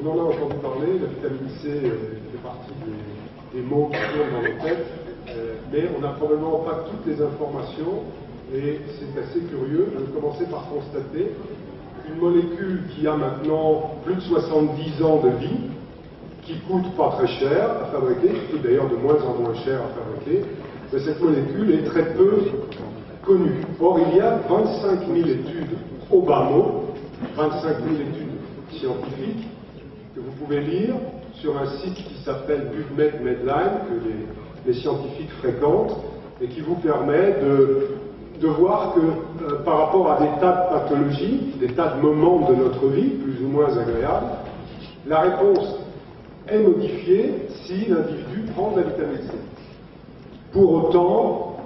on en a entendu parler, la vitamine C fait partie des mots qui tournent dans nos têtes, mais on n'a probablement pas toutes les informations, et c'est assez curieux. Je vais commencer par constater une molécule qui a maintenant plus de 70 ans de vie, qui coûte pas très cher à fabriquer, qui coûte d'ailleurs de moins en moins cher à fabriquer, mais cette molécule est très peu connue. Or, il y a 25 000 études au bas mot, 25 000 études scientifiques, que vous pouvez lire sur un site qui s'appelle PubMed Medline, que les scientifiques fréquentent, et qui vous permet de voir que par rapport à des tas de pathologies, des tas de moments de notre vie, plus ou moins agréables, la réponse est modifiée si l'individu prend de la vitamine C. Pour autant,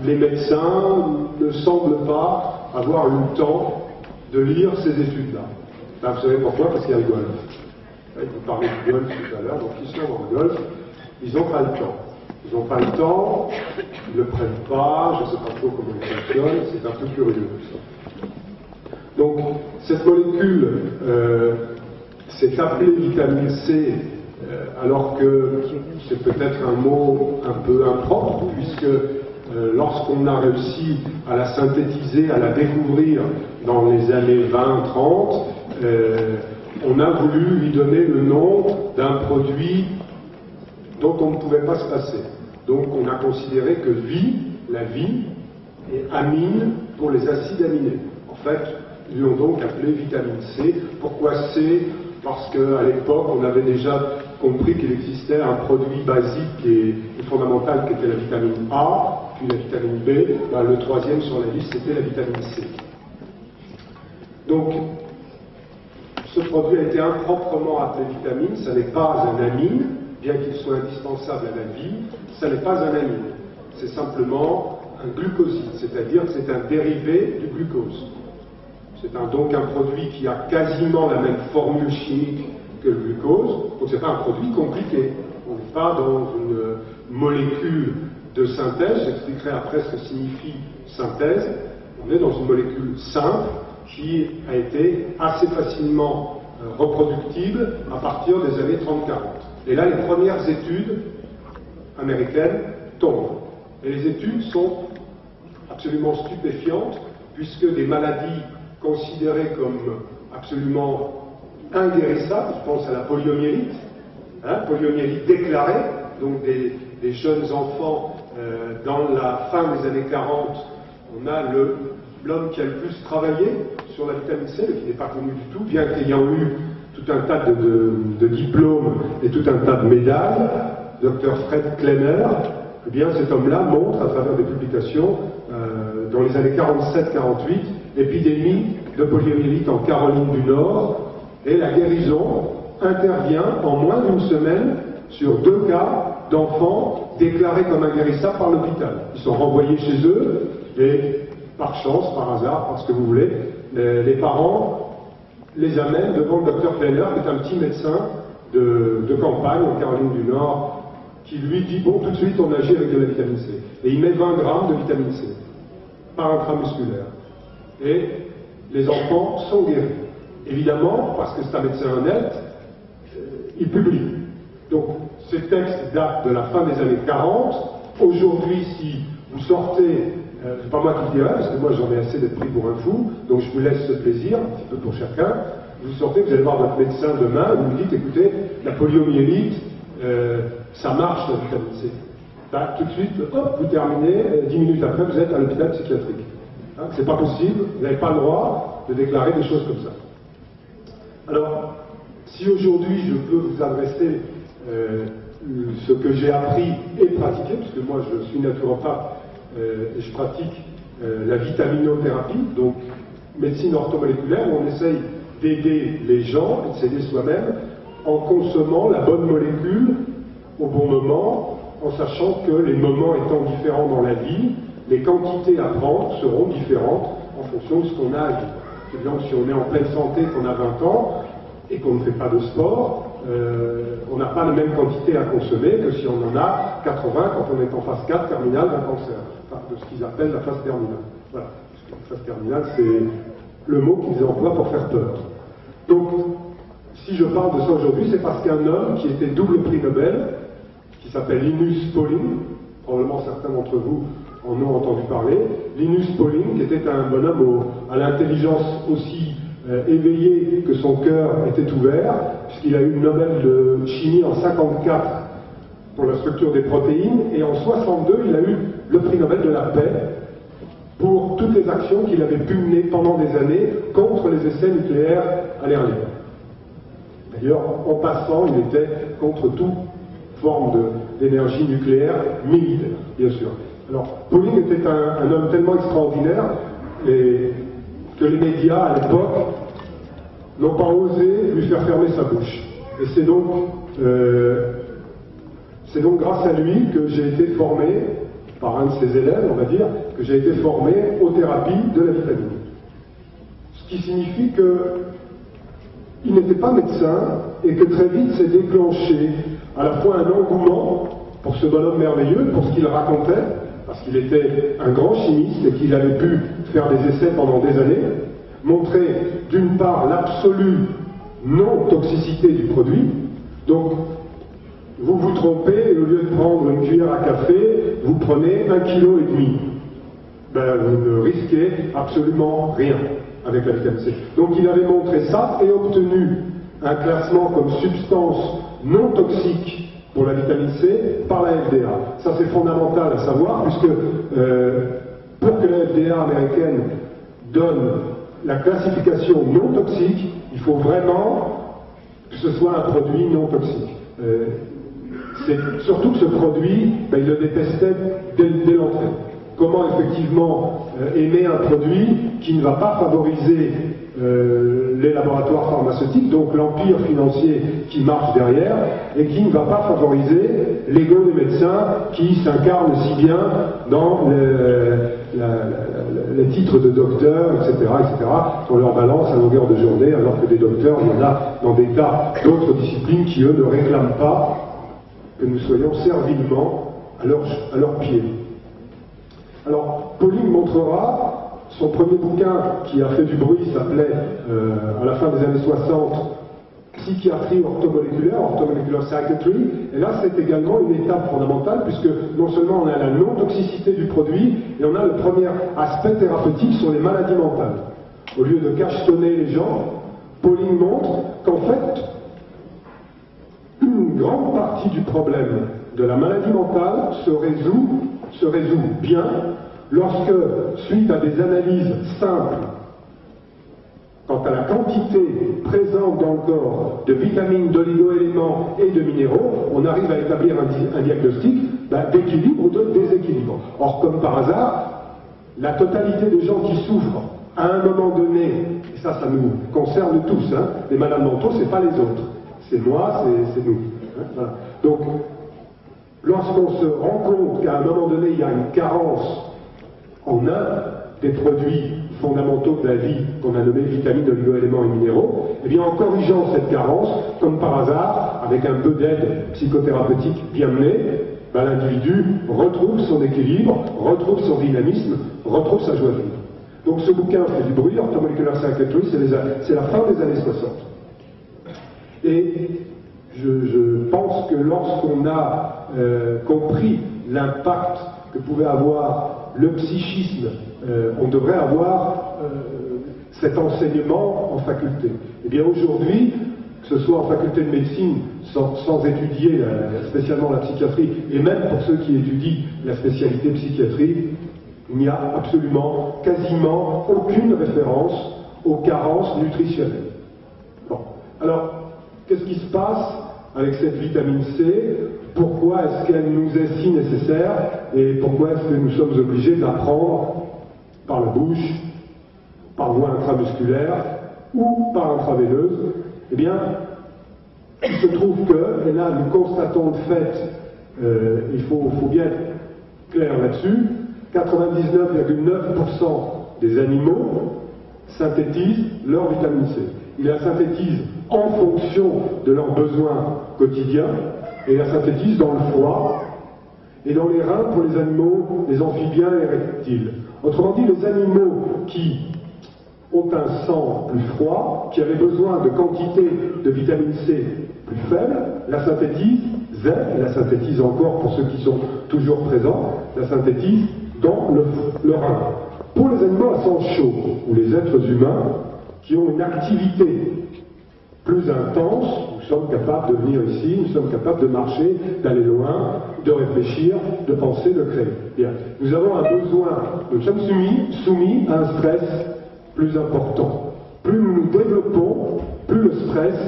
les médecins ne semblent pas avoir eu le temps de lire ces études-là. Vous savez pourquoi? Parce qu'il y a le golf. Vous parlez du golf tout à l'heure, donc ils sont dans le golf, ils n'ont pas le temps. Ils n'ont pas le temps, ils ne le prennent pas, je ne sais pas trop comment ils fonctionnent, c'est un peu curieux tout ça. Donc, cette molécule s'est appelée vitamine C, alors que c'est peut-être un mot un peu impropre, puisque lorsqu'on a réussi à la synthétiser, à la découvrir dans les années 20-30, on a voulu lui donner le nom d'un produit dont on ne pouvait pas se passer. Donc on a considéré que la vie, est amine pour les acides aminés. En fait, ils l'ont donc appelé vitamine C. Pourquoi C? Parce qu'à l'époque, on avait déjà compris qu'il existait un produit basique et fondamental qui était la vitamine A, puis la vitamine B. Le troisième sur la liste, c'était la vitamine C. Donc, ce produit a été improprement appelé vitamine, ça n'est pas un amine, bien qu'il soit indispensable à la vie, ça n'est pas un amine, c'est simplement un glucoside, c'est-à-dire que c'est un dérivé du glucose. C'est donc un produit qui a quasiment la même formule chimique que le glucose, donc c'est pas un produit compliqué. On n'est pas dans une molécule de synthèse, j'expliquerai après ce que signifie synthèse, on est dans une molécule simple qui a été assez facilement reproductible à partir des années 30-40. Et là, les premières études américaines tombent. Et les études sont absolument stupéfiantes, puisque des maladies considérées comme absolument inguérissables, je pense à la poliomyélite, poliomyélite déclarée, donc des jeunes enfants dans la fin des années 40, on a l'homme qui a le plus travaillé sur la vitamine C, mais qui n'est pas connu du tout, bien qu'ayant eu tout un tas de diplômes et tout un tas de médailles, Dr Fred Klenner, eh bien cet homme-là montre à travers des publications dans les années 47-48 l'épidémie de poliomyélite en Caroline du Nord, et la guérison intervient en moins d'une semaine sur 2 cas d'enfants déclarés comme inguérissables par l'hôpital. Ils sont renvoyés chez eux et par chance, par hasard, par ce que vous voulez, les parents les amènent devant le docteur Klenner, qui est un petit médecin de campagne en Caroline du Nord, qui lui dit, bon, tout de suite, on agit avec de la vitamine C. Et il met 20 grammes de vitamine C, par intramusculaire. Et les enfants sont guéris. Évidemment, parce que c'est un médecin honnête, il publie. Donc, ces textes datent de la fin des années 40. Aujourd'hui, si vous sortez, c'est pas moi qui le dirai, parce que moi j'en ai assez d'être pris pour un fou, donc je vous laisse ce plaisir, un petit peu pour chacun. Vous sortez, vous allez voir votre médecin demain, vous lui dites, écoutez, la poliomyélite, ça marche la vitamine C. Tout de suite, hop, vous terminez, 10 minutes après, vous êtes à l'hôpital psychiatrique. C'est pas possible, vous n'avez pas le droit de déclarer des choses comme ça. Alors, si aujourd'hui je peux vous adresser ce que j'ai appris et pratiqué, puisque moi je suis naturopathe et je pratique la vitaminothérapie, donc médecine orthomoléculaire, où on essaye d'aider les gens et de s'aider soi-même en consommant la bonne molécule au bon moment, en sachant que les moments étant différents dans la vie, les quantités à prendre seront différentes en fonction de ce qu'on a à vivre. C'est-à-dire que si on est en pleine santé, qu'on a 20 ans, et qu'on ne fait pas de sport, on n'a pas la même quantité à consommer que si on en a 80 quand on est en phase 4 terminale d'un cancer, enfin, de ce qu'ils appellent la phase terminale. Voilà. La phase terminale, c'est le mot qu'ils emploient pour faire peur. Donc, Si je parle de ça aujourd'hui, c'est parce qu'un homme qui était double prix Nobel, qui s'appelle Linus Pauling, probablement certains d'entre vous en ont entendu parler, Linus Pauling, qui était un bonhomme à l'intelligence aussi éveillée que son cœur était ouvert, puisqu'il a eu le Nobel de chimie en 1954 pour la structure des protéines, et en 1962, il a eu le prix Nobel de la paix pour toutes les actions qu'il avait pu mener pendant des années contre les essais nucléaires à l'air libre. D'ailleurs, en passant, il était contre toute forme d'énergie nucléaire militaire, bien sûr. Alors, Pauling était un homme tellement extraordinaire que les médias, à l'époque, n'ont pas osé lui faire fermer sa bouche. Et c'est donc grâce à lui que j'ai été formé, par un de ses élèves, on va dire, que j'ai été formé aux thérapies de la vitamine. Ce qui signifie qu'il n'était pas médecin et que très vite s'est déclenché à la fois un engouement pour ce bonhomme merveilleux, pour ce qu'il racontait, parce qu'il était un grand chimiste et qu'il avait pu faire des essais pendant des années, montrer d'une part l'absolue non-toxicité du produit. Donc, vous vous trompez, et au lieu de prendre une cuillère à café, vous prenez 1,5 kg. Ben, vous ne risquez absolument rien avec la vitamine C. Donc il avait montré ça et obtenu un classement comme substance non toxique pour la vitamine C par la FDA. Ça c'est fondamental à savoir, puisque pour que la FDA américaine donne la classification non toxique, il faut vraiment que ce soit un produit non toxique. C'est surtout que ce produit, ben, il le détestait dès l'entrée. Comment effectivement aimer un produit qui ne va pas favoriser les laboratoires pharmaceutiques, donc l'empire financier qui marche derrière, et qui ne va pas favoriser l'ego des médecins qui s'incarnent si bien dans les titres de docteurs, etc., qu'on leur balance à longueur de journée, alors que des docteurs, il y en a dans des tas d'autres disciplines qui, eux, ne réclament pas que nous soyons servilement à leurs pieds. Alors, Pauling montrera, son premier bouquin qui a fait du bruit s'appelait, à la fin des années 60, Psychiatrie orthomoléculaire, Orthomolecular Psychiatry, et là c'est également une étape fondamentale, puisque non seulement on a la non-toxicité du produit, et on a le premier aspect thérapeutique sur les maladies mentales. Au lieu de cachetonner les gens, Pauling montre qu'en fait, une grande partie du problème de la maladie mentale se résout bien lorsque, suite à des analyses simples quant à la quantité présente dans le corps de vitamines, d'oligo-éléments et de minéraux, on arrive à établir un diagnostic d'équilibre ou de déséquilibre. Or, comme par hasard, la totalité des gens qui souffrent à un moment donné, et ça nous concerne tous, hein, les malades mentaux, c'est pas les autres. C'est moi, c'est nous. Hein, voilà. Donc, lorsqu'on se rend compte qu'à un moment donné, il y a une carence en un des produits fondamentaux de la vie qu'on a nommé vitamines, oligo-éléments et minéraux, eh bien en corrigeant cette carence, comme par hasard, avec un peu d'aide psychothérapeutique bien menée, l'individu retrouve son équilibre, retrouve son dynamisme, retrouve sa joie de vivre. Donc ce bouquin fait du bruit, Orthomolecular Psychiatry, c'est la fin des années 60. Et je pense que lorsqu'on a compris l'impact que pouvait avoir le psychisme, on devrait avoir cet enseignement en faculté. Eh bien aujourd'hui, que ce soit en faculté de médecine, sans étudier spécialement la psychiatrie, et même pour ceux qui étudient la spécialité psychiatrie, il n'y a absolument, quasiment aucune référence aux carences nutritionnelles. Bon. Alors, qu'est-ce qui se passe avec cette vitamine C? Pourquoi est-ce qu'elle nous est si nécessaire? Et pourquoi est-ce que nous sommes obligés de la prendre par la bouche, par voie intramusculaire ou par intraveineuse? Eh bien, il se trouve que, et là nous constatons le fait, il faut bien être clair là-dessus, 99,9% des animaux synthétisent leur vitamine C. Ils la synthétisent en fonction de leurs besoins quotidiens, et la synthétisent dans le foie et dans les reins pour les animaux, les amphibiens et les reptiles. Autrement dit, les animaux qui ont un sang plus froid, qui avait besoin de quantité de vitamine C plus faible, la synthétise, et la synthétise encore pour ceux qui sont toujours présents, la synthétise dans le rein. Pour les animaux à sang chaud, ou les êtres humains, qui ont une activité plus intense, nous sommes capables de venir ici, nous sommes capables de marcher, d'aller loin, de réfléchir, de penser, de créer. Bien. Nous avons un besoin, nous sommes soumis à un stress plus important. Plus nous nous développons, plus le stress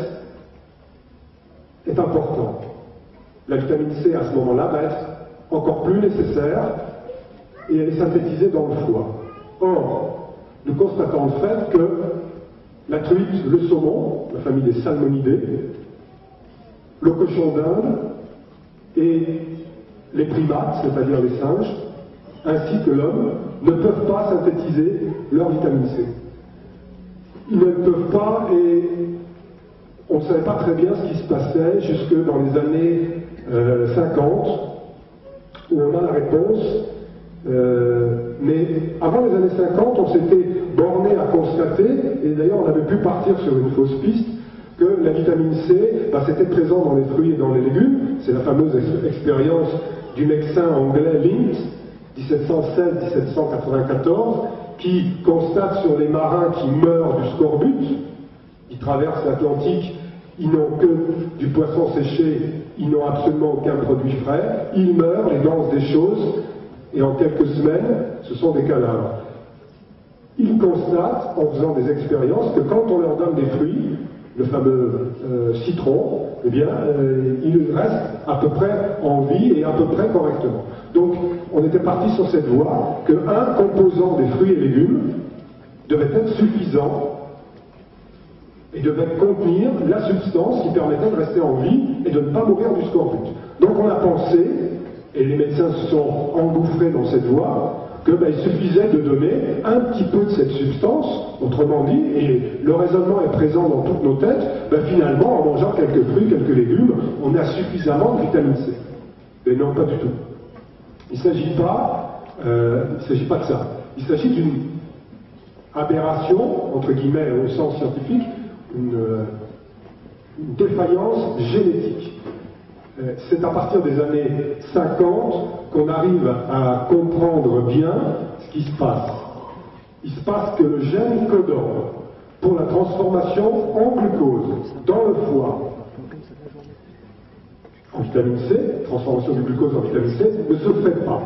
est important. La vitamine C à ce moment-là va être encore plus nécessaire et elle est synthétisée dans le foie. Or, nous constatons le fait que la truite, le saumon, la famille des salmonidés, le cochon d'Inde et les primates, c'est-à-dire les singes, ainsi que l'homme, ne peuvent pas synthétiser leur vitamine C. Ils ne le peuvent pas et on ne savait pas très bien ce qui se passait jusque dans les années 50, où on a la réponse. Mais avant les années 50, on s'était borné à constater, et d'ailleurs on avait pu partir sur une fausse piste, que la vitamine C, c'était présent dans les fruits et dans les légumes. C'est la fameuse expérience du médecin anglais Lind, 1716-1794, qui constate sur les marins qui meurent du scorbut. Ils traversent l'Atlantique, ils n'ont que du poisson séché, ils n'ont absolument aucun produit frais, ils meurent, les dents se déchaussent, et en quelques semaines, ce sont des cadavres. Ils constatent, en faisant des expériences, que quand on leur donne des fruits, le fameux citron, eh bien, ils restent à peu près en vie et à peu près correctement. Donc, on était parti sur cette voie qu'un composant des fruits et légumes devait être suffisant et devait contenir la substance qui permettait de rester en vie et de ne pas mourir du scorbut. Donc, on a pensé, et les médecins se sont engouffrés dans cette voie, qu'il suffisait de donner un petit peu de cette substance, autrement dit, et le raisonnement est présent dans toutes nos têtes, finalement, en mangeant quelques fruits, quelques légumes, on a suffisamment de vitamine C. Mais non, pas du tout. Il ne s'agit pas de ça. Il s'agit d'une aberration, entre guillemets, au sens scientifique, une défaillance génétique. C'est à partir des années 50 qu'on arrive à comprendre bien ce qui se passe. Il se passe que le gène codant pour la transformation en glucose dans le foie en vitamine C, transformation du glucose en vitamine C, ne se fait pas.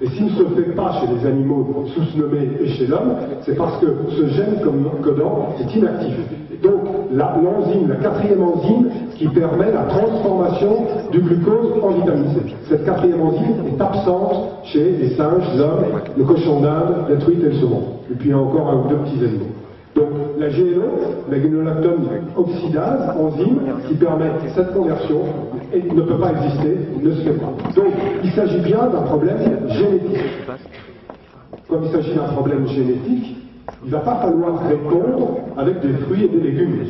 Et s'il ne se fait pas chez les animaux sous-nommés et chez l'homme, c'est parce que ce gène codant est inactif. Donc l'enzyme, la quatrième enzyme qui permet la transformation du glucose en vitamine C. Cette quatrième enzyme est absente chez les singes, l'homme, le cochon d'Inde, la truite et le saumon. Et puis il y a encore un ou deux petits animaux. Donc la GLO, la guanylactone oxydase, enzyme qui permet cette conversion, et ne peut pas exister, ne se fait pas. Donc il s'agit bien d'un problème génétique. Comme il s'agit d'un problème génétique, il ne va pas falloir répondre avec des fruits et des légumes.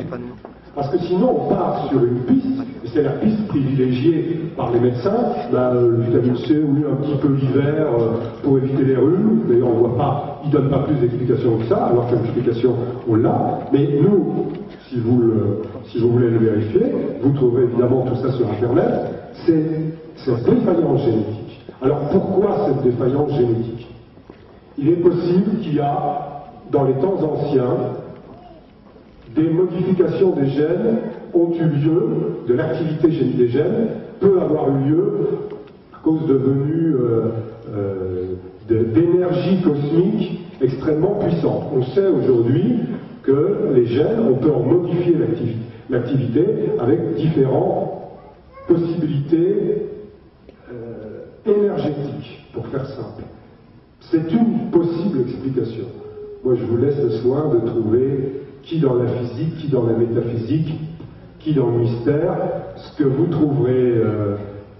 Parce que sinon on part sur une piste, et c'est la piste privilégiée par les médecins, le vitamine C, oui, un petit peu l'hiver pour éviter les rhumes, mais on voit pas, ils ne donnent pas plus d'explications que ça, alors que l'explication on l'a, mais nous, si vous voulez le vérifier, vous trouverez évidemment tout ça sur Internet, c'est cette défaillance génétique. Alors pourquoi cette défaillance génétique? Il est possible qu'il y a, dans les temps anciens, des modifications des gènes ont eu lieu, de l'activité des gènes peut avoir eu lieu à cause de venues d'énergie cosmique extrêmement puissante. On sait aujourd'hui que les gènes, on peut en modifier l'activité avec différentes possibilités énergétiques, pour faire simple. C'est une possible explication. Moi, je vous laisse le soin de trouver qui dans la physique, qui dans la métaphysique, qui dans le mystère, ce que vous trouverez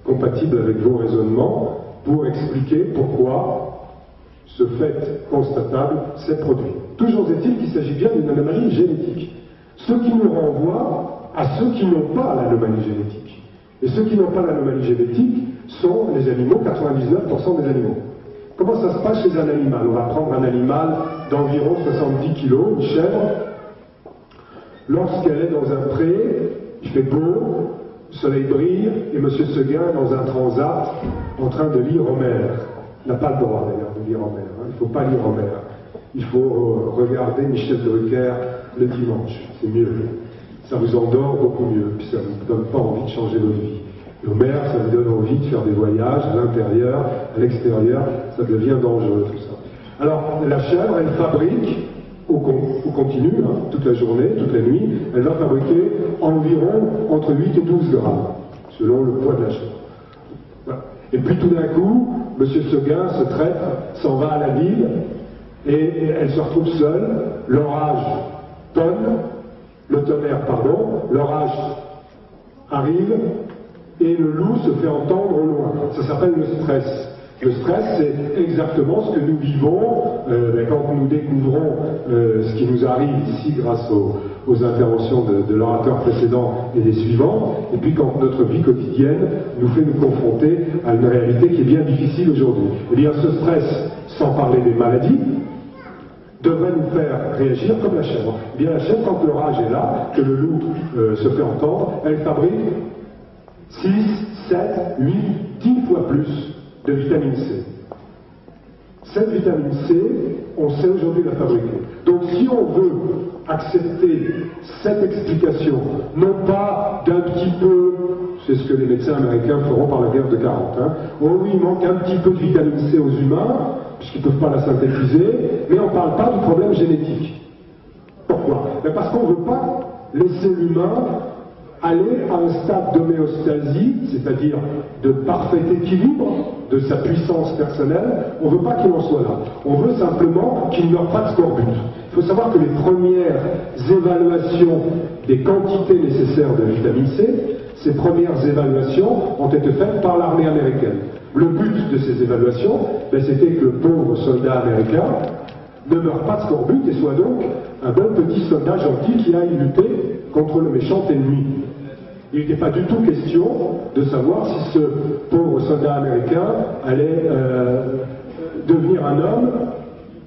compatible avec vos raisonnements pour expliquer pourquoi ce fait constatable s'est produit. Toujours est-il qu'il s'agit bien d'une anomalie génétique. Ce qui nous renvoie à ceux qui n'ont pas l'anomalie génétique. Et ceux qui n'ont pas l'anomalie génétique sont les animaux, 99% des animaux. Comment ça se passe chez un animal? On va prendre un animal d'environ 70 kg, une chèvre, lorsqu'elle est dans un pré, il fait beau, le soleil brille, et M. Seguin est dans un transat en train de lire Homère. Il n'a pas le droit d'ailleurs de lire Homère, hein. Il ne faut pas lire Homère. Il faut regarder Michel Drucker le dimanche, c'est mieux. Ça vous endort beaucoup mieux, puis ça ne vous donne pas envie de changer votre vie. Homère, ça vous donne envie de faire des voyages à l'intérieur, à l'extérieur, ça devient dangereux tout ça. Alors, la chèvre, elle fabrique, au continu, hein, toute la journée, toute la nuit, elle va fabriquer environ entre 8 et 12 grammes, selon le poids de la chèvre. Voilà. Et puis tout d'un coup, M. Seguin se traite, s'en va à la ville, et elle se retrouve seule, l'orage tonne, le tonnerre, pardon, l'orage arrive, et le loup se fait entendre au loin. Ça s'appelle le stress. Le stress, c'est exactement ce que nous vivons quand nous découvrons ce qui nous arrive ici grâce aux interventions de l'orateur précédent et des suivants, et puis quand notre vie quotidienne nous fait nous confronter à une réalité qui est bien difficile aujourd'hui. Eh bien, ce stress, sans parler des maladies, devrait nous faire réagir comme la chèvre. Eh bien, la chèvre, quand l'orage est là, que le loup se fait entendre, elle fabrique 6, 7, 8, 10 fois plus de vitamine C. Cette vitamine C, on sait aujourd'hui la fabriquer. Donc si on veut accepter cette explication, non pas d'un petit peu, c'est ce que les médecins américains feront par la guerre de 40, hein, oh oui, il manque un petit peu de vitamine C aux humains, puisqu'ils ne peuvent pas la synthétiser, mais on ne parle pas du problème génétique. Pourquoi? Parce qu'on ne veut pas laisser l'humain aller à un stade d'homéostasie, c'est-à-dire de parfait équilibre de sa puissance personnelle. On ne veut pas qu'il en soit là. On veut simplement qu'il n'y ait pas de scorbut. Il faut savoir que les premières évaluations des quantités nécessaires de vitamine C, ces premières évaluations ont été faites par l'armée américaine. Le but de ces évaluations, c'était que le pauvre soldat américain ne meure pas de scorbut et soit donc un bon petit soldat gentil qui aille lutter contre le méchant ennemi. Il n'était pas du tout question de savoir si ce pauvre soldat américain allait devenir un homme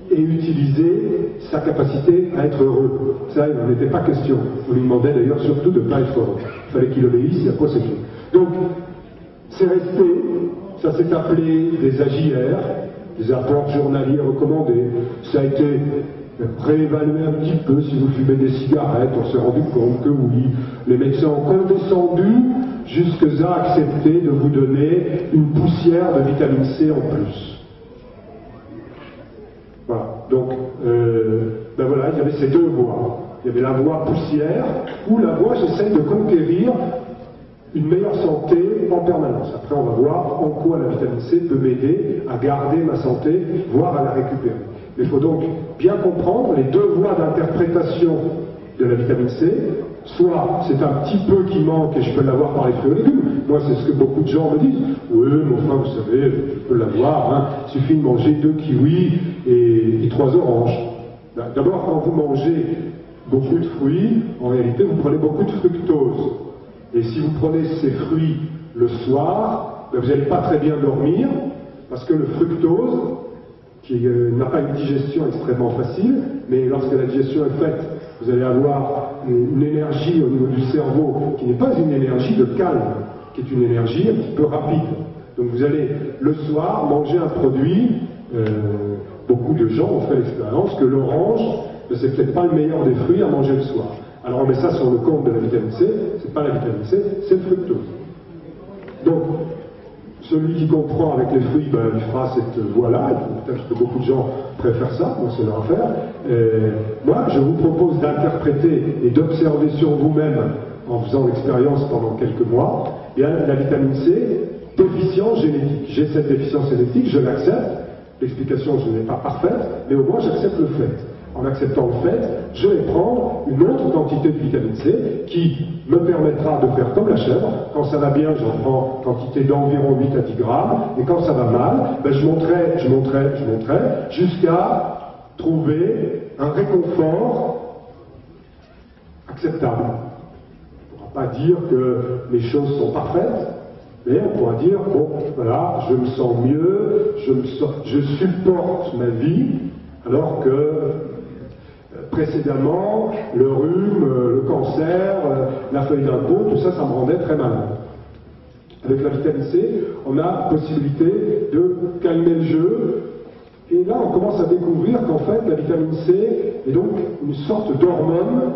et utiliser sa capacité à être heureux. Ça, il n'en était pas question. On lui demandait d'ailleurs surtout de ne pas être heureux. Il fallait qu'il obéisse et après c'est tout. Donc, c'est resté, ça s'est appelé des AJR, des apports journaliers recommandés. Ça a été réévalué un petit peu. Si vous fumez des cigarettes, on s'est rendu compte que oui, les médecins ont condescendu jusqu'à accepter de vous donner une poussière de vitamine C en plus. Voilà. Donc, ben voilà, il y avait ces deux voies. Il y avait la voie poussière, ou la voie j'essaie de conquérir une meilleure santé en permanence. Après, on va voir en quoi la vitamine C peut m'aider à garder ma santé, voire à la récupérer. Mais il faut donc bien comprendre les deux voies d'interprétation de la vitamine C. Soit c'est un petit peu qui manque et je peux l'avoir par les fruits et légumes. Moi, c'est ce que beaucoup de gens me disent. Oui, mais enfin, vous savez, je peux l'avoir. Hein. Il suffit de manger 2 kiwis et 3 oranges. D'abord, quand vous mangez beaucoup de fruits, en réalité, vous prenez beaucoup de fructose. Et si vous prenez ces fruits le soir, ben vous n'allez pas très bien dormir, parce que le fructose, qui n'a pas une digestion extrêmement facile, mais lorsque la digestion est faite, vous allez avoir une énergie au niveau du cerveau qui n'est pas une énergie de calme, qui est une énergie un petit peu rapide. Donc vous allez le soir manger un produit, beaucoup de gens ont fait l'expérience que l'orange, c'est peut-être pas le meilleur des fruits à manger le soir. Alors on met ça sur le compte de la vitamine C, c'est pas la vitamine C, c'est le fructose. Donc, celui qui comprend avec les fruits, ben, il fera cette voie-là, peut-être que beaucoup de gens préfèrent ça, moi c'est leur affaire. Moi, je vous propose d'interpréter et d'observer sur vous-même, en faisant l'expérience pendant quelques mois, la vitamine C, déficience génétique. J'ai cette déficience génétique, je l'accepte, l'explication je n'ai pas parfaite, mais au moins j'accepte le fait. En acceptant le fait, je vais prendre une autre quantité de vitamine C qui me permettra de faire comme la chèvre. Quand ça va bien, j'en prends quantité d'environ 8 à 10 grammes, et quand ça va mal, ben je monterai, jusqu'à trouver un réconfort acceptable. On ne pourra pas dire que les choses sont parfaites, mais on pourra dire, bon, voilà, je me sens mieux, je supporte ma vie, Alors que précédemment, le rhume, le cancer, la feuille d'un pot, tout ça, ça me rendait très malade. Avec la vitamine C, on a possibilité de calmer le jeu. Et là, on commence à découvrir qu'en fait, la vitamine C est donc une sorte d'hormone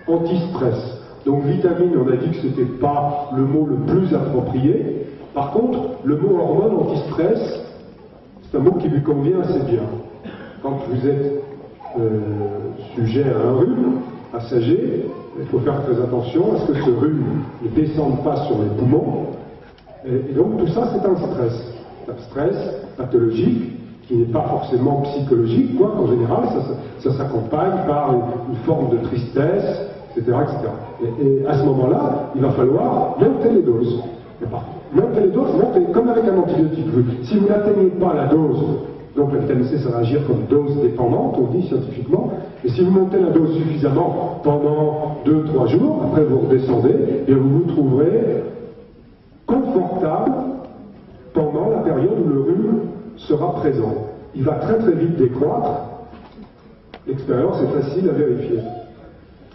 anti-stress. Donc vitamine, on a dit que ce n'était pas le mot le plus approprié. Par contre, le mot hormone anti-stress, c'est un mot qui lui convient assez bien. Quand vous êtes sujet à un rhume passager, il faut faire très attention à ce que ce rhume ne descende pas sur les poumons. Et donc tout ça, c'est un stress. C'est un stress pathologique qui n'est pas forcément psychologique, quoi. En général, ça s'accompagne par une forme de tristesse, etc. Et à ce moment-là, il va falloir monter les doses. Monter les doses, monter comme avec un antibiotique. Si vous n'atteignez pas la dose, donc la vitamine C, ça va agir comme dose dépendante, on dit scientifiquement, et si vous montez la dose suffisamment pendant 2-3 jours, après vous redescendez, et vous vous trouverez confortable pendant la période où le rhume sera présent. Il va très très vite décroître. L'expérience est facile à vérifier.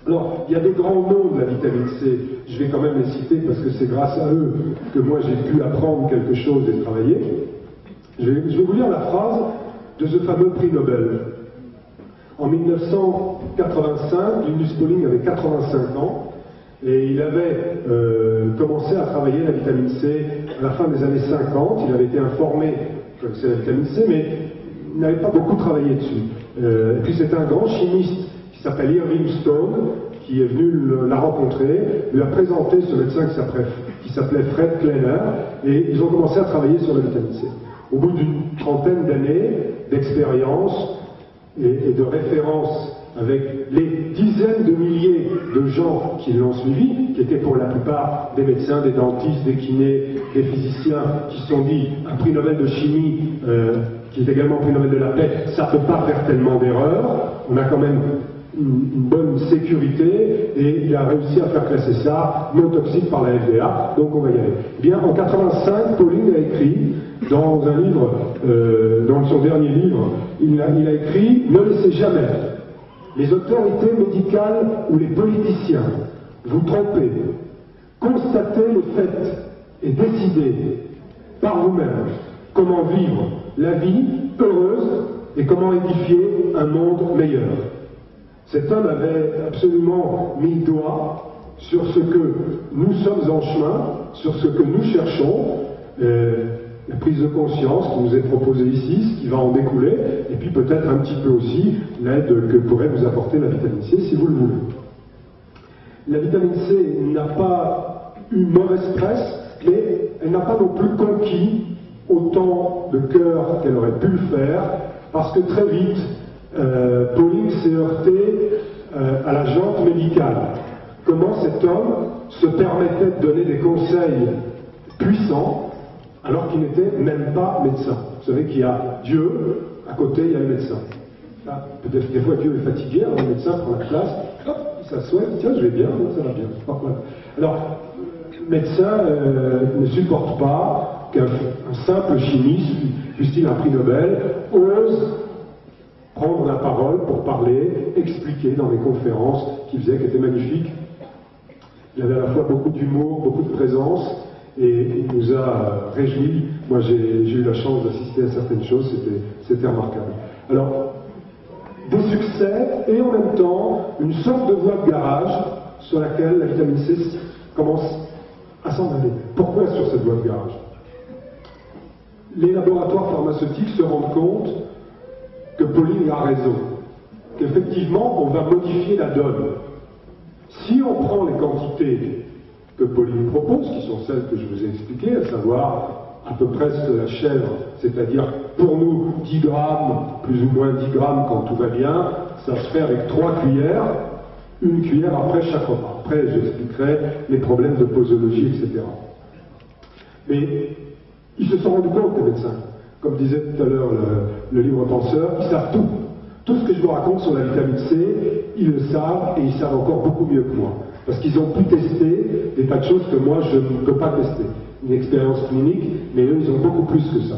Alors, il y a des grands noms de la vitamine C. Je vais quand même les citer parce que c'est grâce à eux que moi j'ai pu apprendre quelque chose et travailler. Je vais vous lire la phrase de ce fameux prix Nobel. En 1985, Linus Pauling avait 85 ans et il avait commencé à travailler la vitamine C à la fin des années 50. Il avait été informé que c'est la vitamine C, mais il n'avait pas beaucoup travaillé dessus. Et puis c'est un grand chimiste qui s'appelle Irving Stone qui est venu la rencontrer, lui a présenté ce médecin qui s'appelait Fred Kleiner, et ils ont commencé à travailler sur la vitamine C. Au bout d'une trentaine d'années d'expérience et de référence avec les dizaines de milliers de gens qui l'ont suivi, qui étaient pour la plupart des médecins, des dentistes, des kinés, des physiciens, qui se sont dit un prix Nobel de chimie, qui est également un prix Nobel de la paix, ça ne peut pas faire tellement d'erreurs, on a quand même une bonne sécurité, et il a réussi à faire classer ça non toxique par la FDA, donc on va y aller. Eh bien, en 85, Pauling a écrit dans un livre, dans son dernier livre, il a écrit « Ne laissez jamais les autorités médicales ou les politiciens vous tromper. Constatez les faits et décidez par vous-même comment vivre la vie heureuse et comment édifier un monde meilleur. » Cet homme avait absolument mis le doigt sur ce que nous sommes en chemin, sur ce que nous cherchons, la prise de conscience qui nous est proposée ici, ce qui va en découler, et puis peut-être un petit peu aussi l'aide que pourrait vous apporter la vitamine C, si vous le voulez. La vitamine C n'a pas eu mauvaise presse, mais elle n'a pas non plus conquis autant de cœur qu'elle aurait pu le faire, parce que très vite, Pauling s'est heurté à la jante médicale. Comment cet homme se permettait de donner des conseils puissants alors qu'il n'était même pas médecin. Vous savez qu'il y a Dieu, à côté il y a le médecin. Peut-être des fois Dieu est fatigué, alors le médecin prend la place, hop, il s'assoit, il dit tiens je vais bien, ça va bien. Alors, le médecin ne supporte pas qu'un simple chimiste, fût-il un prix Nobel, ose prendre la parole pour parler, expliquer dans les conférences qu'il faisait, qui étaient magnifiques. Il avait à la fois beaucoup d'humour, beaucoup de présence, et il nous a réjouis. Moi, j'ai eu la chance d'assister à certaines choses, c'était remarquable. Alors, des succès, et en même temps, une sorte de voie de garage sur laquelle la vitamine C commence à s'en aller. Pourquoi sur cette voie de garage? Les laboratoires pharmaceutiques se rendent compte que Pauling a raison, qu'effectivement, on va modifier la donne. Si on prend les quantités que Pauling propose, qui sont celles que je vous ai expliquées, à savoir à peu près ce que la chèvre, c'est-à-dire pour nous 10 grammes, plus ou moins 10 grammes quand tout va bien, ça se fait avec 3 cuillères, une cuillère après chaque repas. Après, j'expliquerai les problèmes de posologie, etc. Mais ils se sont rendus compte, les médecins. Comme disait tout à l'heure le libre penseur, ils savent tout. Tout ce que je vous raconte sur la vitamine C, ils le savent, et ils savent encore beaucoup mieux que moi. Parce qu'ils ont pu tester des tas de choses que moi je ne peux pas tester. Une expérience clinique, mais eux ils ont beaucoup plus que ça.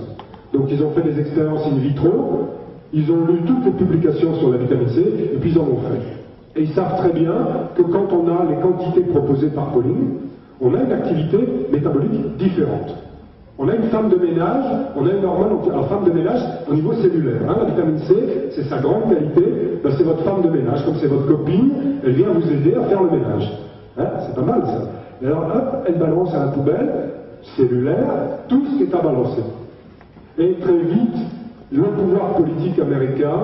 Donc ils ont fait des expériences in vitro, Ils ont lu toutes les publications sur la vitamine C, et puis ils en ont fait. Et ils savent très bien que quand on a les quantités proposées par Pauling, on a une activité métabolique différente. On a une femme de ménage, on a une hormone en femme de ménage au niveau cellulaire. Hein, la vitamine C, c'est sa grande qualité, ben c'est votre femme de ménage, comme c'est votre copine, elle vient vous aider à faire le ménage. Hein, c'est pas mal ça. Et alors hop, elle balance à la poubelle cellulaire tout ce qui est à balancer. Et très vite, le pouvoir politique américain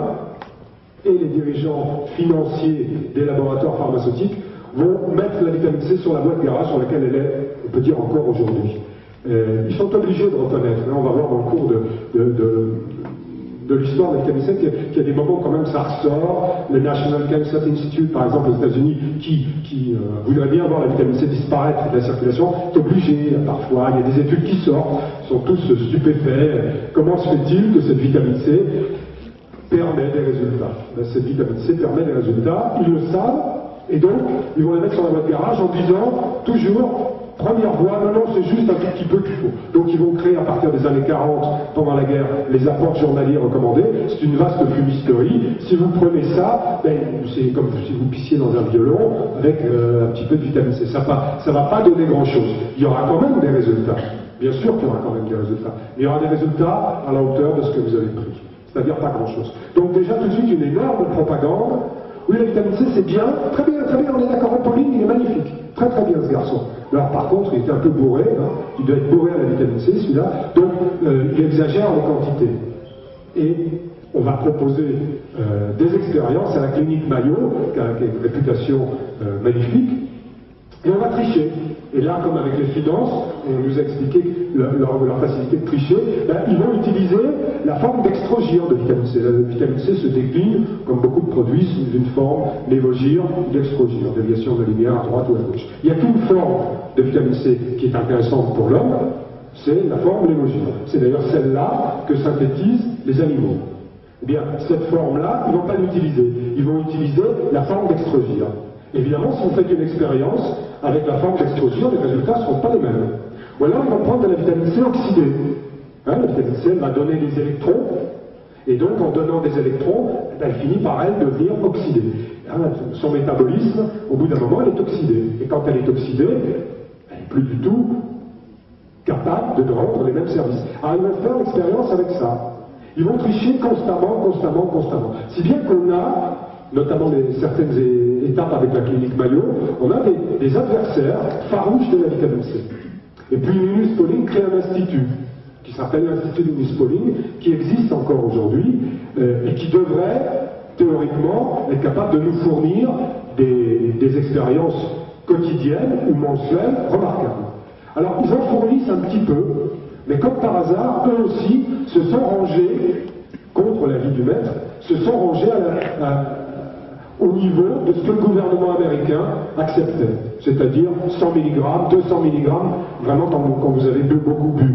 et les dirigeants financiers des laboratoires pharmaceutiques vont mettre la vitamine C sur la voie de garage sur laquelle elle est, on peut dire encore aujourd'hui. Ils sont obligés de reconnaître. Là, on va voir dans le cours de l'histoire de la vitamine C qu'il y a des moments quand même ça ressort. Le National Cancer Institute, par exemple aux États-Unis, qui voudrait bien voir la vitamine C disparaître de la circulation, est obligé parfois. Il y a des études qui sortent, ils sont tous stupéfaits. Comment se fait-il que cette vitamine C permet des résultats? Cette vitamine C permet des résultats, ils le savent, et donc ils vont la mettre sur la voie de garage en disant toujours première voie, non, c'est juste un tout petit peu qu'il faut. Donc ils vont créer à partir des années 40, pendant la guerre, les apports journaliers recommandés. C'est une vaste fumisterie. Si vous prenez ça, ben, c'est comme si vous pissiez dans un violon avec un petit peu de vitamine C. Ça va pas donner grand-chose. Il y aura quand même des résultats. Bien sûr qu'il y aura quand même des résultats. Mais il y aura des résultats à la hauteur de ce que vous avez pris. C'est-à-dire pas grand-chose. Donc déjà tout de suite une énorme propagande. Oui, la vitamine C c'est bien, très bien, on est d'accord, Pauling, il est magnifique. Très très bien ce garçon. Alors par contre, il était un peu bourré, hein. Il doit être bourré à la vitamine C celui-là, donc il exagère les quantités. Et on va proposer des expériences à la clinique Mayo, qui a une réputation magnifique, et on va tricher. Et là, comme avec les finances, on nous a expliqué leur facilité de tricher, ben, ils vont utiliser la forme d'extrogir de vitamine C. La vitamine C se décline, comme beaucoup de produits, sous une forme lévogir, d'extrogir, déviation de la lumière à droite ou à gauche. Il n'y a qu'une forme de vitamine C qui est intéressante pour l'homme, c'est la forme lévogir. C'est d'ailleurs celle-là que synthétisent les animaux. Eh bien, cette forme-là, ils ne vont pas l'utiliser. Ils vont utiliser la forme d'extrogir. Évidemment, si vous faites une expérience avec la forme d'extrogir, les résultats ne seront pas les mêmes. Ou alors, ils vont prendre de la vitamine C oxydée. Hein, la vitamine C va donner des électrons, et donc en donnant des électrons, elle finit par elle devenir oxydée. Hein, son métabolisme, au bout d'un moment, elle est oxydée. Et quand elle est oxydée, elle n'est plus du tout capable de rendre les mêmes services. Alors, ils vont faire l'expérience avec ça. Ils vont tricher constamment. Si bien qu'on a, notamment certaines étapes avec la clinique Mayo, on a des adversaires farouches de la vitamine C. Et puis Linus Pauling crée un institut, qui s'appelle l'Institut Linus Pauling, qui existe encore aujourd'hui, et qui devrait, théoriquement, être capable de nous fournir des expériences quotidiennes ou mensuelles remarquables. Alors, ils en fournissent un petit peu, mais comme par hasard, eux aussi se sont rangés, contre l'avis du maître, se sont rangés au niveau de ce que le gouvernement américain acceptait, c'est-à-dire 100 mg, 200 mg, vraiment quand vous avez beaucoup bu.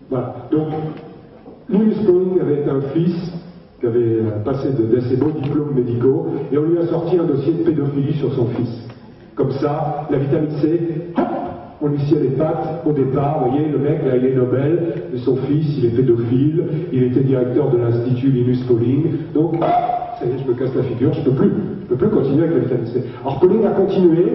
Voilà. Donc, Linus Pauling avait un fils qui avait passé d'assez beaux diplômes médicaux, et on lui a sorti un dossier de pédophilie sur son fils. Comme ça, la vitamine C, hop, on lui sciait les pattes au départ. Vous voyez, le mec, là, il est Nobel, et son fils, il est pédophile, il était directeur de l'Institut Linus Pauling, donc, ça y est, je me casse la figure, je peux plus continuer avec la vitamine C. Alors Pauling a continué,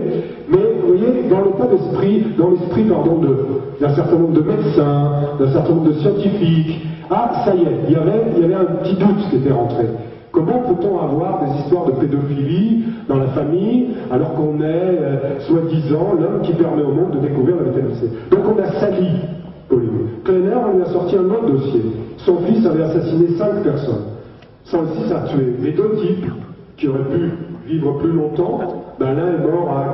mais vous voyez, dans l'état d'esprit, d'un certain nombre de médecins, d'un certain nombre de scientifiques, ça y est, il y avait un petit doute qui était rentré. Comment peut-on avoir des histoires de pédophilie dans la famille alors qu'on est, soi-disant, l'homme qui permet au monde de découvrir la vitamine C? Donc on a sali Pauling. Kleiner, on lui a sorti un autre dossier. Son fils avait assassiné 5 personnes. Ça aussi, ça a tué. Les deux types qui auraient pu vivre plus longtemps, l'un est mort à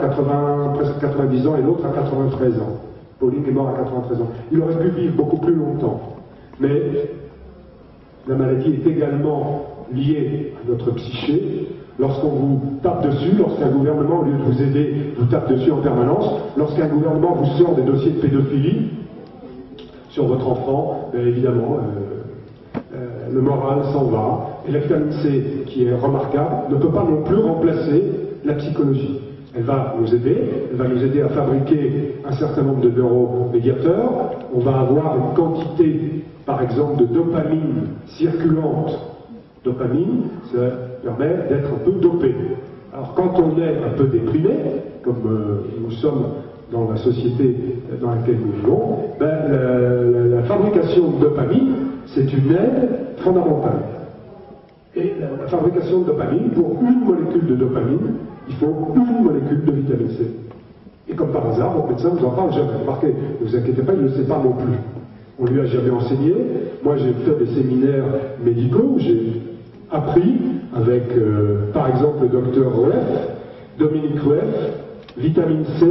presque 90 ans et l'autre à 93 ans. Pauling est mort à 93 ans. Il aurait pu vivre beaucoup plus longtemps. Mais la maladie est également liée à notre psyché. Lorsqu'on vous tape dessus, lorsqu'un gouvernement, au lieu de vous aider, vous tape dessus en permanence, lorsqu'un gouvernement vous sort des dossiers de pédophilie sur votre enfant, évidemment, le moral s'en va. Et la vitamine C, qui est remarquable, ne peut pas non plus remplacer la psychologie. Elle va nous aider à fabriquer un certain nombre de neuromédiateurs. On va avoir une quantité, par par exemple de dopamine circulante. Dopamine, ça permet d'être un peu dopé. Alors quand on est un peu déprimé, comme nous sommes dans la société dans laquelle nous vivons, ben, la fabrication de dopamine, c'est une aide fondamentale. Et la fabrication de dopamine, pour une molécule de dopamine, il faut une molécule de vitamine C. Et comme par hasard, mon médecin ne vous en parle jamais. Remarquez, ne vous inquiétez pas, il ne le sait pas non plus. On ne lui a jamais enseigné. Moi, j'ai fait des séminaires médicaux, j'ai appris avec, par exemple, le docteur Rueff, Dominique Rueff, vitamine C,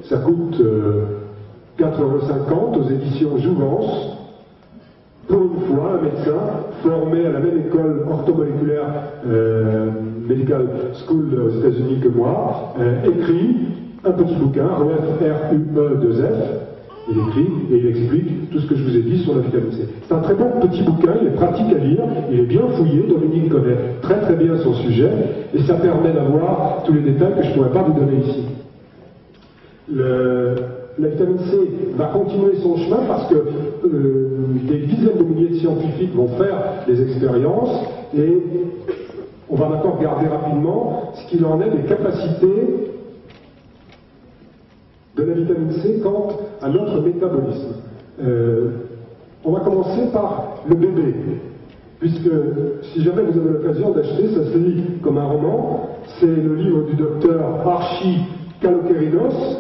ça coûte 4,50 € aux éditions Jouvence. Pour une fois, un médecin formé à la même école orthomoléculaire Medical School aux États-Unis que moi, écrit un petit bouquin, Rueff, R-U-E-2-F. Il écrit et il explique tout ce que je vous ai dit sur la vitamine C. C'est un très bon petit bouquin, il est pratique à lire, il est bien fouillé, Dominique connaît très très bien son sujet, et ça permet d'avoir tous les détails que je ne pourrais pas vous donner ici. La vitamine C va continuer son chemin parce que des dizaines de milliers de scientifiques vont faire des expériences, et on va maintenant regarder rapidement ce qu'il en est des capacités de la vitamine C quant à notre métabolisme. On va commencer par le bébé, puisque si jamais vous avez l'occasion d'acheter, ça se lit comme un roman, c'est le livre du docteur Archie Kalokerinos.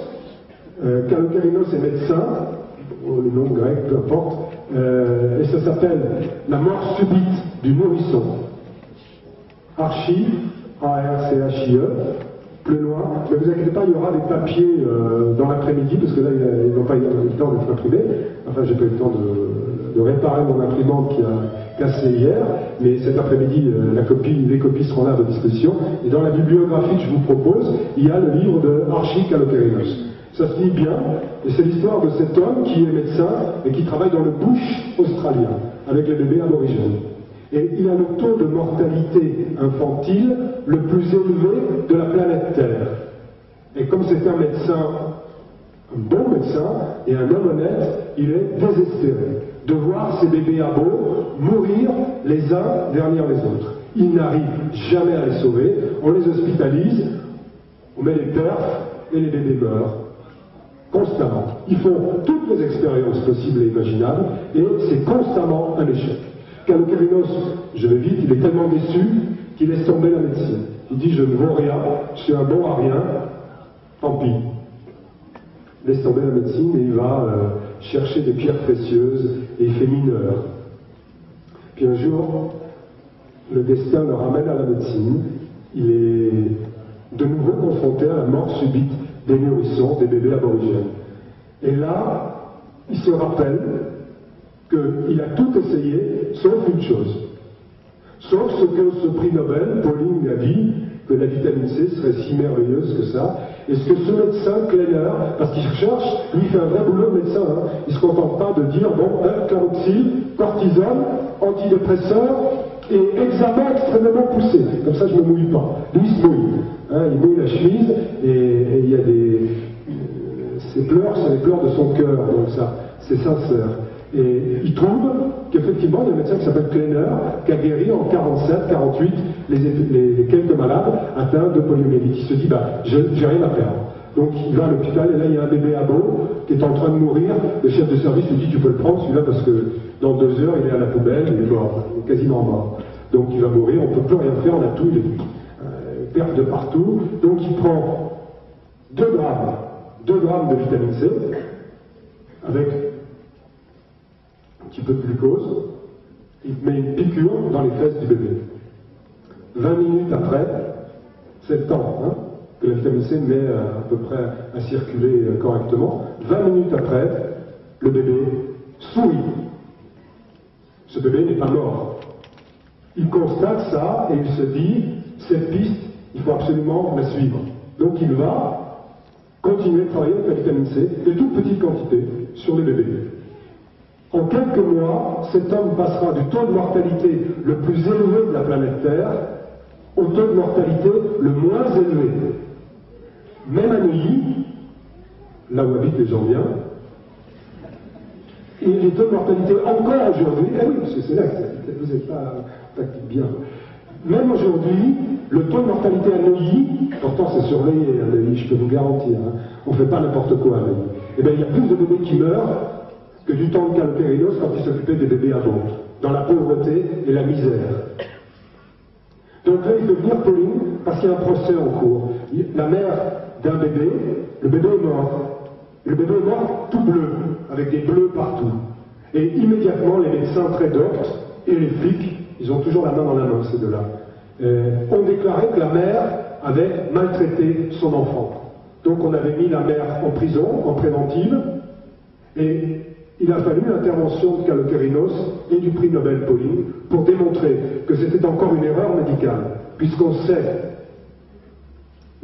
Kalokerinos est médecin, le nom grec, peu importe, et ça s'appelle La mort subite du nourrisson. Archie, A-R-C-H-I-E, plus loin, mais vous inquiétez pas, il y aura des papiers dans l'après-midi, parce que là, ils n'ont pas eu le temps d'être imprimés. Enfin, j'ai pas eu le temps de réparer mon imprimante qui a cassé hier, mais cet après-midi, les copies seront là à votre disposition. Et dans la bibliographie que je vous propose, il y a le livre de Archie Kalokerinos. Ça se lit bien, et c'est l'histoire de cet homme qui est médecin et qui travaille dans le bush australien, avec les bébés aborigènes. Et il a le taux de mortalité infantile le plus élevé de la planète Terre. Et comme c'est un médecin, un bon médecin et un homme honnête, il est désespéré de voir ces bébés abots mourir les uns derrière les autres. Il n'arrive jamais à les sauver, on les hospitalise, on met les perfs et les bébés meurent. Constamment. Ils font toutes les expériences possibles et imaginables, et c'est constamment un échec. Kalokerinos, je vais vite, il est tellement déçu qu'il laisse tomber la médecine. Il dit, je ne vaux rien, je suis un bon à rien, tant pis. Il laisse tomber la médecine et il va chercher des pierres précieuses et il fait mineur. Puis un jour, le destin le ramène à la médecine. Il est de nouveau confronté à la mort subite des nourrissons, des bébés aborigènes. Et là, il se rappelle qu'il a tout essayé, sauf une chose. Sauf ce que ce prix Nobel, Pauling, a dit, que la vitamine C serait si merveilleuse que ça. Et ce que ce médecin, Kleiner, parce qu'il cherche, lui il fait un vrai boulot de médecin, hein, il ne se contente pas de dire, bon, claroxyle, cortisone, antidépresseur, et examen extrêmement poussé. Comme ça, je ne me mouille pas. Lui, il se mouille. Hein, il mouille la chemise, et il y a des... ses pleurs, c'est les pleurs de son cœur, donc ça, c'est sincère. Et il trouve qu'effectivement, il y a un médecin qui s'appelle Kleiner, qui a guéri en 47-48 les quelques malades atteints de poliomyélite. Il se dit, j'ai rien à perdre. Donc il va à l'hôpital, et là il y a un bébé abo qui est en train de mourir. Le chef de service lui dit, tu peux le prendre celui-là, parce que dans 2 heures, il est à la poubelle, il est mort, il est quasiment mort. Donc il va mourir, on ne peut plus rien faire, on a tout, il est perte de partout. Donc il prend 2 grammes de vitamine C, avec un petit peu de glucose, il met une piqûre dans les fesses du bébé. 20 minutes après, c'est le temps que la vitamine C met à peu près à circuler correctement. 20 minutes après, le bébé sourit. Ce bébé n'est pas mort. Il constate ça et il se dit, cette piste, il faut absolument la suivre. Donc il va continuer de travailler avec la vitamine C, de toutes petites quantités, sur les bébés. En quelques mois, cet homme passera du taux de mortalité le plus élevé de la planète Terre au taux de mortalité le moins élevé. Même à Neuilly, là où habitent les gens bien, et les taux de mortalité encore aujourd'hui parce que c'est là que vous n'êtes pas tactique bien. Même aujourd'hui, le taux de mortalité à Neuilly, pourtant c'est surveillé à Neuilly, je peux vous garantir, hein, on ne fait pas n'importe quoi à Neuilly. Eh bien, il y a plus de bébés qui meurent que du temps de Kalokérinos quand il s'occupait des bébés à Beaune, dans la pauvreté et la misère. Donc là, il peut venir Pauline, parce qu'il y a un procès en cours. La mère d'un bébé, le bébé est mort. Le bébé est mort tout bleu, avec des bleus partout. Et immédiatement, les médecins très doctes et les flics, ils ont toujours la main dans la main, ces deux-là, ont déclaré que la mère avait maltraité son enfant. Donc on avait mis la mère en prison, en préventive, et il a fallu l'intervention de Kalokérinos et du prix Nobel Pauline pour démontrer que c'était encore une erreur médicale, puisqu'on sait,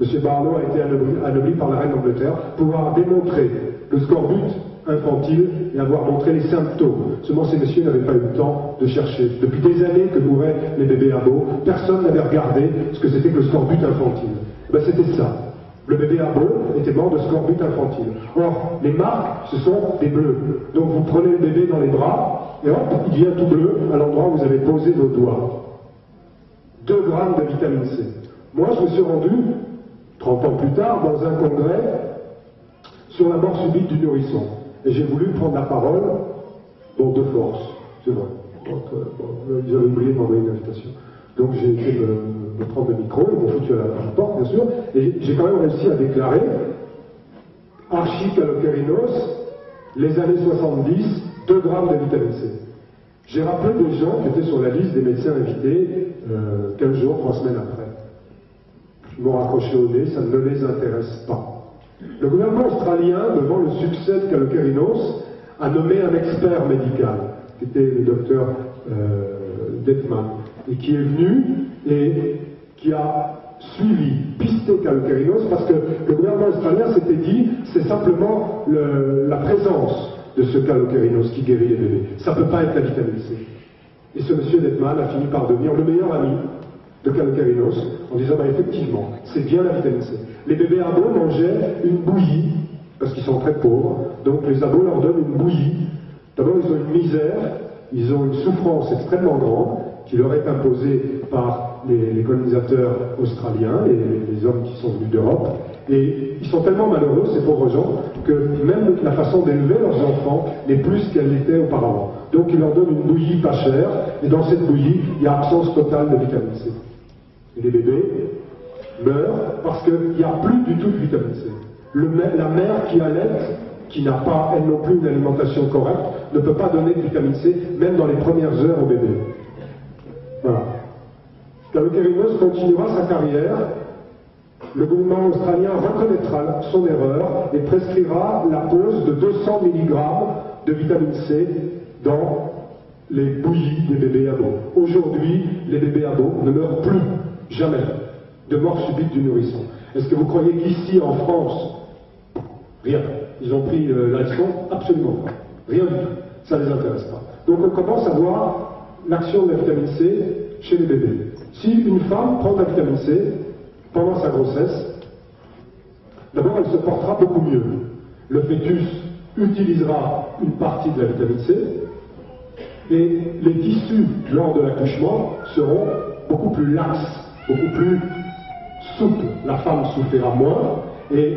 M. Barlow a été anobli par la reine d'Angleterre pour avoir démontré le scorbut infantile et avoir montré les symptômes. Seulement ces messieurs n'avaient pas eu le temps de chercher. Depuis des années que mouraient les bébés à Beau, personne n'avait regardé ce que c'était que le scorbut infantile. Ben, c'était ça. Le bébé à Beau était mort de scorbut infantile. Or, les marques, ce sont des bleus. Donc vous prenez le bébé dans les bras, et hop, il devient tout bleu à l'endroit où vous avez posé vos doigts. 2 grammes de vitamine C. Moi, je me suis rendu, 30 ans plus tard, dans un congrès sur la mort subite du nourrisson. Et j'ai voulu prendre la parole, bon, de force, c'est vrai. Donc, ils avaient oublié de m'envoyer une invitation. Donc j'ai été me prendre le micro, ils m'ont foutu à la porte, bien sûr, et j'ai quand même réussi à déclarer Archie Kalokérinos, les années 70, 2 grammes de vitamine C. J'ai rappelé des gens qui étaient sur la liste des médecins invités 15 jours, 3 semaines après. Ils m'ont raccroché au nez, ça ne les intéresse pas. Le gouvernement australien, devant le succès de Kalokérinos, a nommé un expert médical, qui était le docteur Detman, et qui est venu et qui a suivi, pisté Kalokérinos, parce que le gouvernement australien s'était dit, c'est simplement la présence de ce Kalokérinos qui guérit les bébés. Ça ne peut pas être la vitamine C. Et ce monsieur Detman a fini par devenir le meilleur ami de Kalokérinos, en disant, bah, effectivement, c'est bien la vitamine C. Les bébés abos mangeaient une bouillie, parce qu'ils sont très pauvres, donc les abos leur donnent une bouillie. D'abord, ils ont une misère, ils ont une souffrance extrêmement grande, qui leur est imposée par les colonisateurs australiens, les hommes qui sont venus d'Europe, et ils sont tellement malheureux, ces pauvres gens, que même la façon d'élever leurs enfants n'est plus ce qu'elle était auparavant. Donc ils leur donnent une bouillie pas chère, et dans cette bouillie, il y a absence totale de vitamine C. Et les bébés meurent parce qu'il n'y a plus du tout de vitamine C. La mère qui allaite, qui n'a pas, elle non plus, une alimentation correcte, ne peut pas donner de vitamine C, même dans les premières heures au bébé. Voilà. Kalokérinos continuera sa carrière. Le gouvernement australien reconnaîtra son erreur et prescrira la pose de 200 mg de vitamine C dans les bouillies des bébés ados. Aujourd'hui, les bébés ados ne meurent plus, jamais, de mort subite du nourrisson. Est-ce que vous croyez qu'ici, en France, rien, ils ont pris la leçon? Absolument pas. Rien du tout. Ça ne les intéresse pas. Donc on commence à voir l'action de la vitamine C chez les bébés. Si une femme prend de la vitamine C pendant sa grossesse, d'abord elle se portera beaucoup mieux. Le fœtus utilisera une partie de la vitamine C et les tissus lors de l'accouchement seront beaucoup plus laxes, beaucoup plus souples. La femme souffrira moins et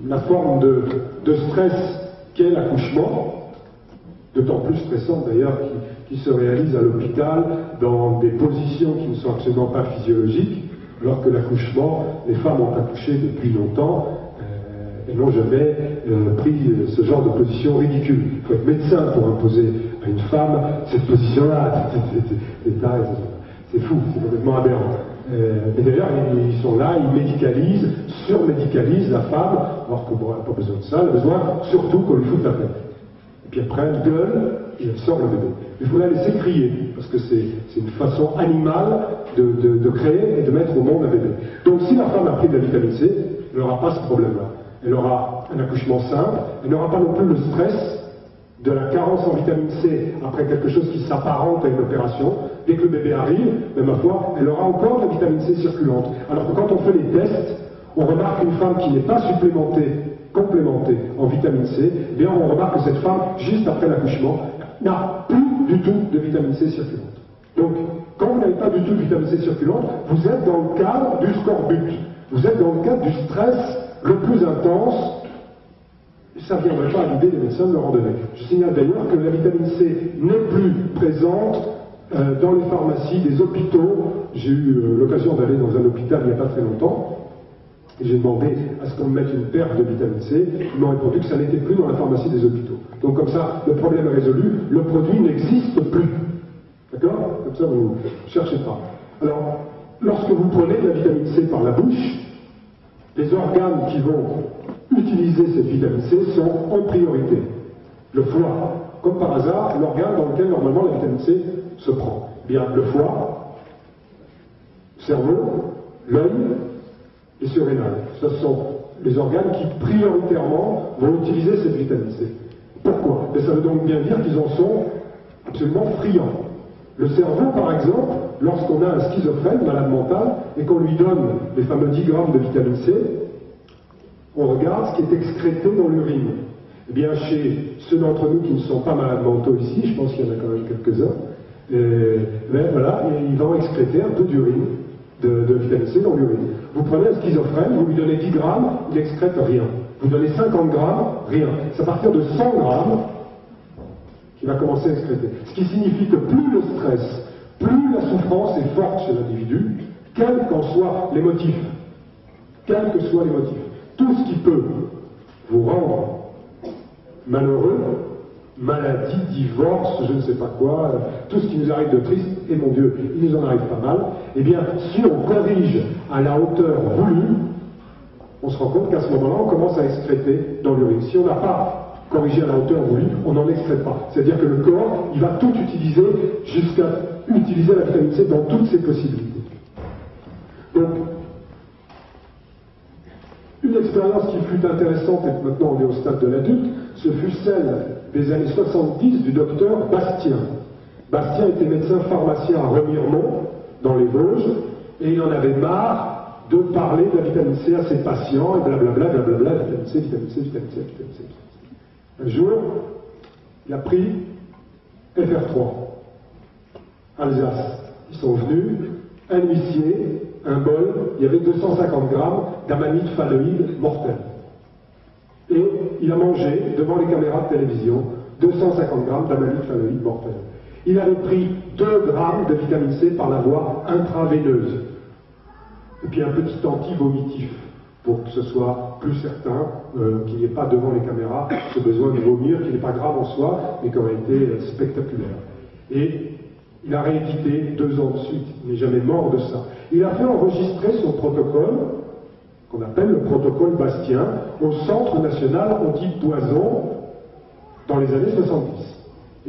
la forme de stress qu'est l'accouchement, d'autant plus stressante d'ailleurs, qui se réalise à l'hôpital dans des positions qui ne sont absolument pas physiologiques, alors que l'accouchement, les femmes ont accouché depuis longtemps et n'ont jamais pris ce genre de position ridicule. Il faut être médecin pour imposer à une femme cette position-là. C'est fou, c'est complètement aberrant. Et d'ailleurs, ils sont là, ils médicalisent, surmédicalisent la femme, alors qu'on n'a pas besoin de ça, elle a besoin surtout qu'on lui foute la paix. Et puis après, elle gueule et elle sort le bébé. Il faut la laisser crier, parce que c'est une façon animale de créer et de mettre au monde un bébé. Donc si la femme a pris de la vitamine C, elle n'aura pas ce problème-là. Elle aura un accouchement simple, elle n'aura pas non plus le stress de la carence en vitamine C après quelque chose qui s'apparente à une opération. Dès que le bébé arrive, même ma foi, elle aura encore de la vitamine C circulante. Alors que quand on fait les tests, on remarque une femme qui n'est pas complémentée en vitamine C, eh bien on remarque que cette femme, juste après l'accouchement, n'a plus du tout de vitamine C circulante. Donc, quand vous n'avez pas du tout de vitamine C circulante, vous êtes dans le cadre du scorbut. Vous êtes dans le cadre du stress le plus intense. Ça ne viendrait pas à l'idée des médecins de le randonner. Je signale d'ailleurs que la vitamine C n'est plus présente dans les pharmacies des hôpitaux. J'ai eu l'occasion d'aller dans un hôpital il n'y a pas très longtemps. Et j'ai demandé à ce qu'on me mette une paire de vitamine C. Ils m'ont répondu que ça n'était plus dans la pharmacie des hôpitaux. Donc comme ça, le problème est résolu. Le produit n'existe plus. D'accord? Comme ça, vous ne cherchez pas. Alors, lorsque vous prenez de la vitamine C par la bouche, les organes qui vont utiliser cette vitamine C sont en priorité. Le foie, comme par hasard, l'organe dans lequel normalement la vitamine C se prend. Bien, le foie, le cerveau, l'œil et surrénal. Ce sont les organes qui prioritairement vont utiliser cette vitamine C. Pourquoi? Et ça veut donc bien dire qu'ils en sont absolument friands. Le cerveau, par exemple, lorsqu'on a un schizophrène, malade mental, et qu'on lui donne les fameux 10 grammes de vitamine C, on regarde ce qui est excrété dans l'urine. Eh bien, chez ceux d'entre nous qui ne sont pas malades mentaux ici, je pense qu'il y en a quand même quelques-uns, ben voilà, ils vont excréter un peu d'urine, de vitamine C dans l'urine. Vous prenez un schizophrène, vous lui donnez 10 grammes, il excrète rien. Vous donnez 50 grammes, rien. C'est à partir de 100 grammes qu'il va commencer à excréter. Ce qui signifie que plus le stress, plus la souffrance est forte chez l'individu, quels qu'en soient les motifs. Quels que soient les motifs. Tout ce qui peut vous rendre malheureux, maladie, divorce, je ne sais pas quoi, tout ce qui nous arrive de triste, et mon Dieu, il nous en arrive pas mal, eh bien, si on corrige à la hauteur voulue, on se rend compte qu'à ce moment-là, on commence à excréter dans l'urine. Si on n'a pas corrigé à la hauteur voulue, on n'en excrète pas. C'est-à-dire que le corps, il va tout utiliser jusqu'à utiliser la vitamine C dans toutes ses possibilités. Donc, une expérience qui fut intéressante, et maintenant on est au stade de l'adulte, ce fut celle des années 70 du docteur Bastien. Bastien était médecin pharmacien à Remiremont, dans les Vosges, et il en avait marre de parler de la vitamine C à ses patients, et blablabla, blablabla, vitamine C, vitamine C, vitamine C, vitamine C. Un jour, il a pris FR3, Alsace. Ils sont venus, un huissier, un bol, il y avait 250 grammes d'amanite phalloïde mortelle. Et il a mangé, devant les caméras de télévision, 250 grammes d'amanite phalloïde mortelle. Il avait pris 2 grammes de vitamine C par la voie intraveineuse. Et puis un petit anti-vomitif, pour que ce soit plus certain qu'il n'y ait pas devant les caméras ce besoin de vomir, qui n'est pas grave en soi, mais qui aurait été spectaculaire. Et il a réédité 2 ans de suite, il n'est jamais mort de ça. Il a fait enregistrer son protocole, qu'on appelle le protocole Bastien, au Centre national anti-poison dans les années 70.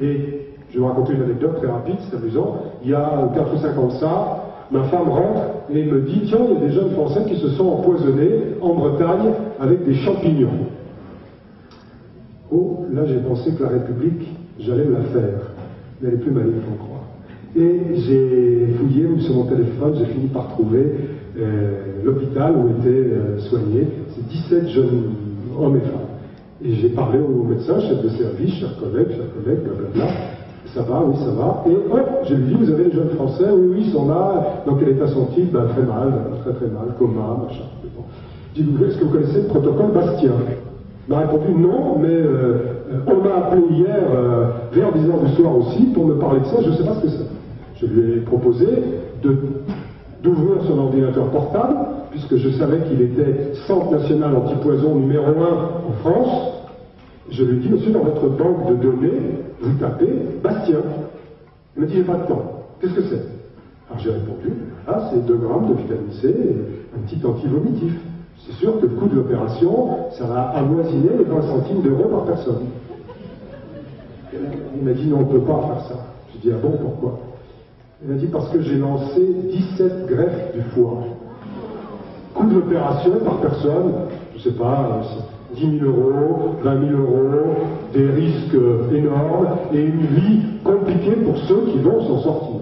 Et je vais vous raconter une anecdote très rapide, c'est amusant. Il y a 4 ou 5 ans de ça, ma femme rentre et me dit « Tiens, il y a des jeunes Français qui se sont empoisonnés en Bretagne avec des champignons. » Oh, là j'ai pensé que la République, j'allais me la faire. Mais elle est plus maligne qu'on croit. Et j'ai fouillé sur mon téléphone, j'ai fini par trouver l'hôpital où étaient soignés ces 17 jeunes hommes et femmes. Et j'ai parlé au médecin, chef de service, chers collègues, blablabla. Ça va, oui, ça va. Et hop, je lui dis, vous avez les jeunes Français? Oui, oui, ils sont là. Dans quel état sont-ils? Ben, très mal, très très mal, coma, machin. Bon. Je dis, est-ce que vous connaissez le protocole Bastien? Il m'a répondu non, mais on m'a appelé hier vers 10h du soir aussi pour me parler de ça, je ne sais pas ce que c'est. Je lui ai proposé d'ouvrir son ordinateur portable, puisque je savais qu'il était Centre national antipoison numéro 1 en France. Je lui ai dit, monsieur, dans votre banque de données, vous tapez Bastien. Il m'a dit, j'ai pas de temps. Qu'est-ce que c'est? Alors j'ai répondu, voilà, c'est 2 grammes de vitamine C et un petit anti-vomitif. C'est sûr que le coût de l'opération, ça va avoisiner les 20 centimes d'euros par personne. Il m'a dit, non, on ne peut pas faire ça. J'ai dit, ah bon, pourquoi? Il m'a dit, parce que j'ai lancé 17 greffes du foie. Coût de l'opération par personne, je ne sais pas, 10 000 euros, 20 000 euros, des risques énormes et une vie compliquée pour ceux qui vont s'en sortir.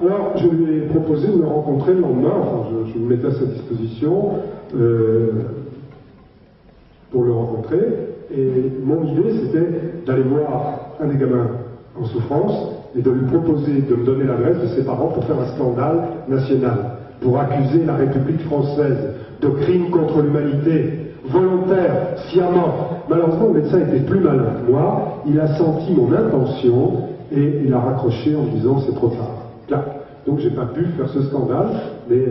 Alors, je lui ai proposé de me rencontrer le lendemain, enfin, je me mettais à sa disposition pour le rencontrer, et mon idée, c'était d'aller voir un des gamins en souffrance et de lui proposer de me donner l'adresse de ses parents pour faire un scandale national, pour accuser la République française de crimes contre l'humanité, volontaire, sciemment. Malheureusement, le médecin était plus malin que moi, il a senti mon intention et il a raccroché en disant c'est trop tard. Clac. Donc j'ai pas pu faire ce scandale, mais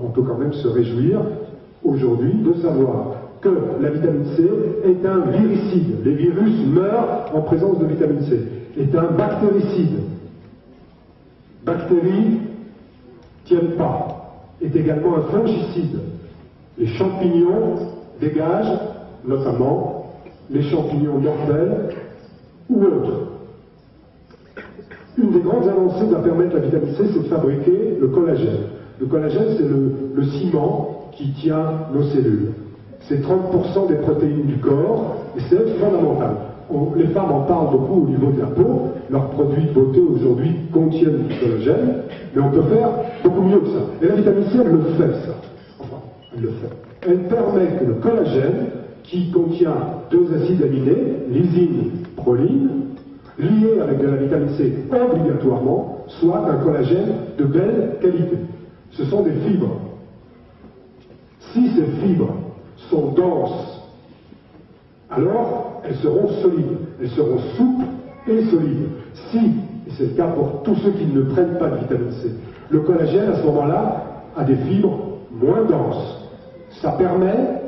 on peut quand même se réjouir aujourd'hui de savoir que la vitamine C est un viricide. Les virus meurent en présence de vitamine C. Est un bactéricide. Bactéries tiennent pas. Est également un fongicide. Les champignons dégagent, notamment, les champignons mortels ou autres. Une des grandes avancées que va permettre la vitamine C, c'est de fabriquer le collagène. Le collagène, c'est le ciment qui tient nos cellules. C'est 30% des protéines du corps, et c'est fondamental. Les femmes en parlent beaucoup au niveau de la peau. Leurs produits de beauté aujourd'hui contiennent du collagène, mais on peut faire beaucoup mieux que ça. Et la vitamine C, elle le fait, ça. Enfin, elle le fait. Elle permet que le collagène, qui contient 2 acides aminés, lysine, proline, liés avec de la vitamine C obligatoirement, soit un collagène de belle qualité. Ce sont des fibres. Si ces fibres sont denses, alors elles seront solides, elles seront souples et solides. Si, et c'est le cas pour tous ceux qui ne prennent pas de vitamine C, le collagène à ce moment-là a des fibres moins denses. Ça permet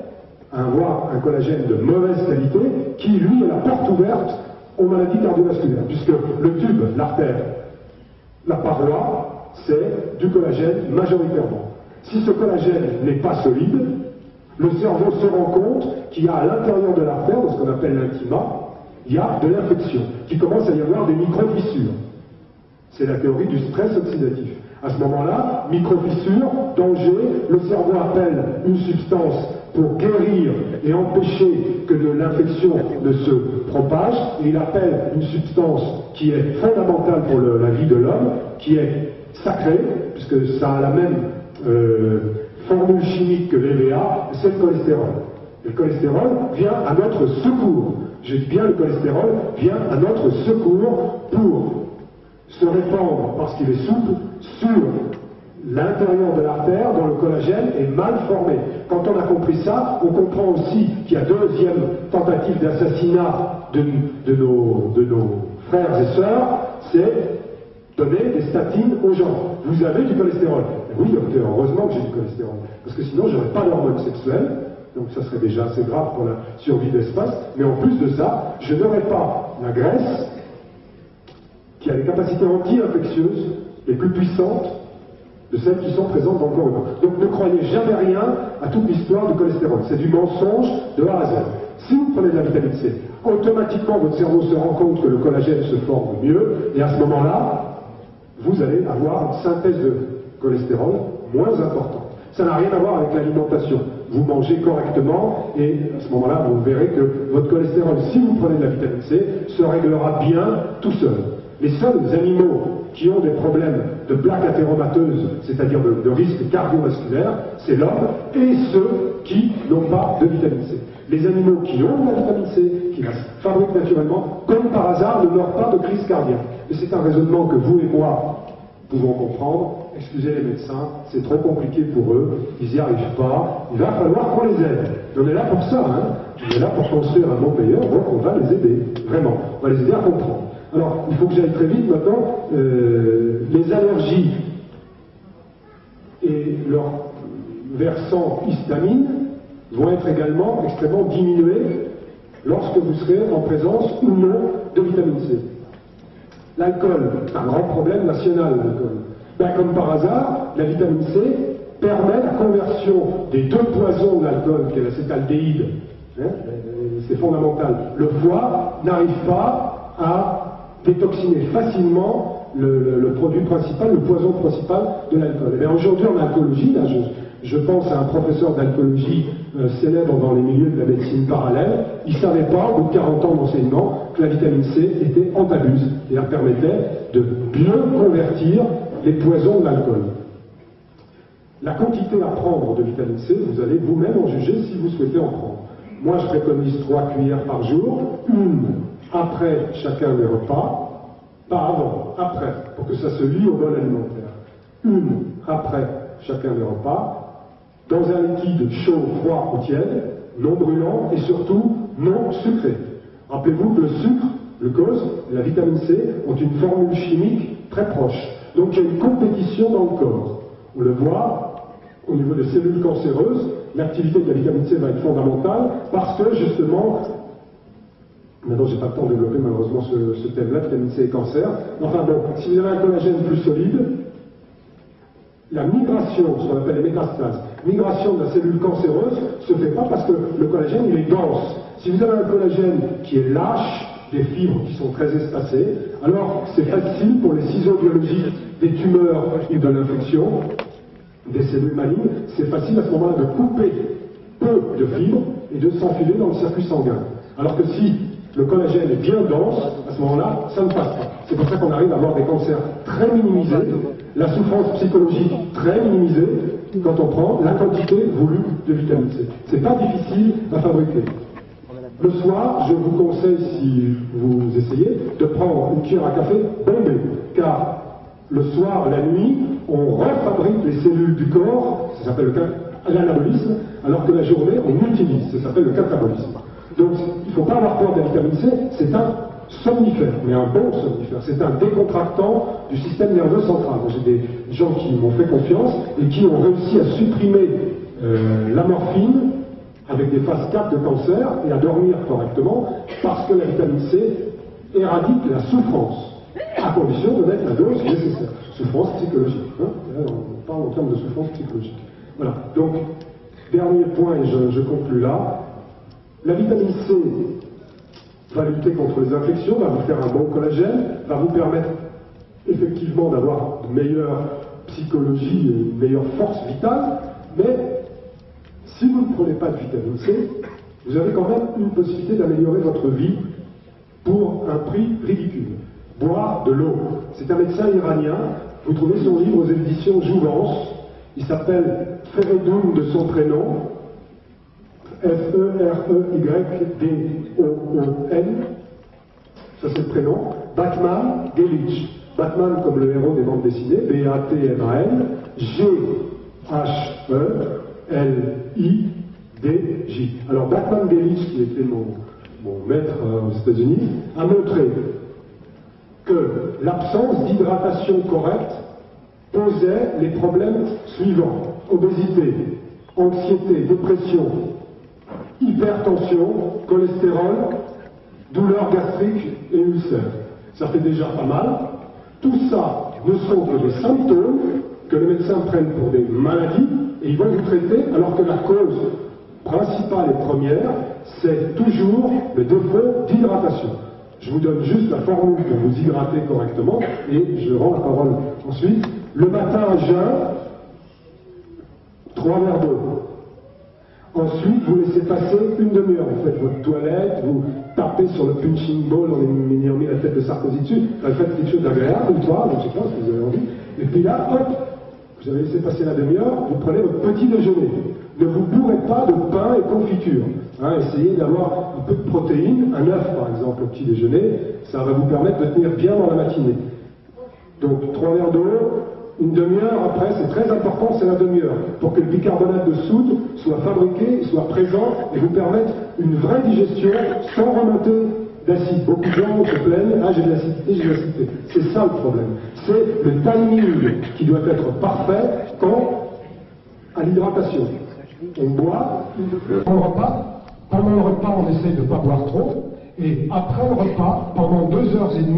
d'avoir un collagène de mauvaise qualité qui, lui, est la porte ouverte aux maladies cardiovasculaires, puisque le tube, l'artère, la paroi, c'est du collagène majoritairement. Si ce collagène n'est pas solide, le cerveau se rend compte qu'il y a à l'intérieur de l'artère, dans ce qu'on appelle l'intima, il y a de l'infection, qu'il commence à y avoir des micro-fissures. C'est la théorie du stress oxydatif. À ce moment-là, micro-fissure, danger, le cerveau appelle une substance pour guérir et empêcher que l'infection ne se propage, et il appelle une substance qui est fondamentale pour la vie de l'homme, qui est sacrée, puisque ça a la même formule chimique que l'EVA, c'est le cholestérol. Et le cholestérol vient à notre secours. Je dis bien, le cholestérol vient à notre secours pour se répandre, parce qu'il est souple, sur l'intérieur de l'artère, dont le collagène est mal formé. Quand on a compris ça, on comprend aussi qu'il y a deuxième tentative d'assassinat de nos frères et sœurs, c'est donner des statines aux gens. Vous avez du cholestérol. Et oui, docteur, heureusement que j'ai du cholestérol. Parce que sinon, je n'aurais pas d'hormones sexuelles. Donc ça serait déjà assez grave pour la survie de l'espace. Mais en plus de ça, je n'aurais pas la graisse qui a les capacités anti-infectieuses les plus puissantes de celles qui sont présentes dans le corps humain. Donc ne croyez jamais rien à toute l'histoire du cholestérol. C'est du mensonge de A à Z. Si vous prenez de la vitamine C, automatiquement votre cerveau se rend compte que le collagène se forme mieux, et à ce moment-là, vous allez avoir une synthèse de cholestérol moins importante. Ça n'a rien à voir avec l'alimentation. Vous mangez correctement, et à ce moment-là, vous verrez que votre cholestérol, si vous prenez de la vitamine C, se réglera bien tout seul. Les seuls animaux qui ont des problèmes de plaques athéromateuses, c'est-à-dire de risque cardiovasculaire, c'est l'homme et ceux qui n'ont pas de vitamine C. Les animaux qui ont de la vitamine C, qui la fabriquent naturellement, comme par hasard, ne meurent pas de crise cardiaque. Et c'est un raisonnement que vous et moi pouvons comprendre. Excusez les médecins, c'est trop compliqué pour eux, ils n'y arrivent pas, il va falloir qu'on les aide. Et on est là pour ça, hein. On est là pour construire un monde meilleur, donc on va les aider, vraiment. On va les aider à comprendre. Alors, il faut que j'aille très vite maintenant. Les allergies et leur versant histamine vont être également extrêmement diminués lorsque vous serez en présence ou non de vitamine C. L'alcool, c'est un grand problème national, l'alcool. Ben, comme par hasard, la vitamine C permet la conversion des 2 poisons de l'alcool, qui est l'acétaldéhyde. Hein, c'est fondamental. Le foie n'arrive pas à détoxiner facilement le produit principal, le poison principal de l'alcool. Et bien aujourd'hui en alcoolologie, là, je pense à un professeur d'alcoolologie célèbre dans les milieux de la médecine parallèle, il ne savait pas, au bout de 40 ans d'enseignement, que la vitamine C était antabuse et elle permettait de bien convertir les poisons de l'alcool. La quantité à prendre de vitamine C, vous allez vous-même en juger si vous souhaitez en prendre. Moi, je préconise 3 cuillères par jour, une après chacun des repas, pas avant. après, pour que ça se lie au bol alimentaire. Une après chacun des repas, dans un liquide chaud, froid ou tiède, non brûlant et surtout non sucré. Rappelez-vous que le sucre, le glucose et la vitamine C ont une formule chimique très proche. Donc il y a une compétition dans le corps. On le voit au niveau des cellules cancéreuses, l'activité de la vitamine C va être fondamentale parce que justement, maintenant j'ai pas le temps de développer malheureusement ce thème-là, vitamine C et cancer. Enfin bon, si vous avez un collagène plus solide, la migration, ce qu'on appelle les métastases, migration de la cellule cancéreuse se fait pas parce que le collagène il est dense. Si vous avez un collagène qui est lâche, des fibres qui sont très espacées, alors c'est facile pour les ciseaux biologiques des tumeurs et de l'infection, des cellules malignes, c'est facile à ce moment-là de couper peu de fibres et de s'enfiler dans le circuit sanguin. Alors que si le collagène est bien dense, à ce moment-là, ça ne passe pas. C'est pour ça qu'on arrive à avoir des cancers très minimisés, la souffrance psychologique très minimisée, quand on prend la quantité voulue de vitamine C. C'est pas difficile à fabriquer. Le soir, je vous conseille, si vous essayez, de prendre une cuillère à café bombée, car le soir, la nuit, on refabrique les cellules du corps, ça s'appelle l'anabolisme, alors que la journée, on utilise, ça s'appelle le catabolisme. Donc, il ne faut pas avoir peur de la vitamine C, c'est un somnifère, mais un bon somnifère, c'est un décontractant du système nerveux central. J'ai des gens qui m'ont fait confiance et qui ont réussi à supprimer la morphine avec des phases 4 de cancer et à dormir correctement parce que la vitamine C éradique la souffrance, à condition de mettre la dose nécessaire. Souffrance psychologique. Hein, on parle en termes de souffrance psychologique. Voilà. Donc, dernier point, et je conclus là. La vitamine C va lutter contre les infections, va vous faire un bon collagène, va vous permettre effectivement d'avoir une meilleure psychologie et une meilleure force vitale, mais si vous ne prenez pas de vitamine C, vous avez quand même une possibilité d'améliorer votre vie pour un prix ridicule. Boire de l'eau. C'est un médecin iranien, vous trouvez son livre aux éditions Jouvence, il s'appelle Feredoun de son prénom, F-E-R-E-Y-D-O-O-N, ça c'est le prénom, Batman Gelic. Batman comme le héros des bandes dessinées, B-A-T-M-A-N, G-H-E-L-I-D-J. Alors Batman Gelic, qui était mon maître aux États-Unis, a montré que l'absence d'hydratation correcte posait les problèmes suivants: obésité, anxiété, dépression, hypertension, cholestérol, douleurs gastriques et ulcères. Ça fait déjà pas mal. Tout ça ne sont que des symptômes que les médecins prennent pour des maladies et ils vont vous traiter alors que la cause principale et première, c'est toujours le défaut d'hydratation. Je vous donne juste la formule pour vous hydrater correctement et je rends la parole ensuite. Le matin à jeun, 3 verres d'eau. Ensuite, vous laissez passer une demi-heure. Vous faites votre toilette, vous tapez sur le punching ball en ayant mis la tête de Sarkozy dessus. Enfin, faites quelque chose d'agréable, une fois, je ne sais pas si vous avez envie. Et puis là, hop, vous avez laissé passer la demi-heure, vous prenez votre petit déjeuner. Ne vous bourrez pas de pain et confiture. Hein, essayez d'avoir un peu de protéines, un œuf par exemple au petit déjeuner, ça va vous permettre de tenir bien dans la matinée. Donc 3 verres d'eau, une demi-heure après, c'est très important, c'est la demi-heure, pour que le bicarbonate de soude soit fabriqué, soit présent et vous permette une vraie digestion sans remonter d'acide. Beaucoup de gens se plaignent, ah j'ai de l'acidité, j'ai de l'acidité. C'est ça le problème. C'est le timing qui doit être parfait quand à l'hydratation. On boit pendant le repas, on essaye de ne pas boire trop, et après le repas, pendant 2h30,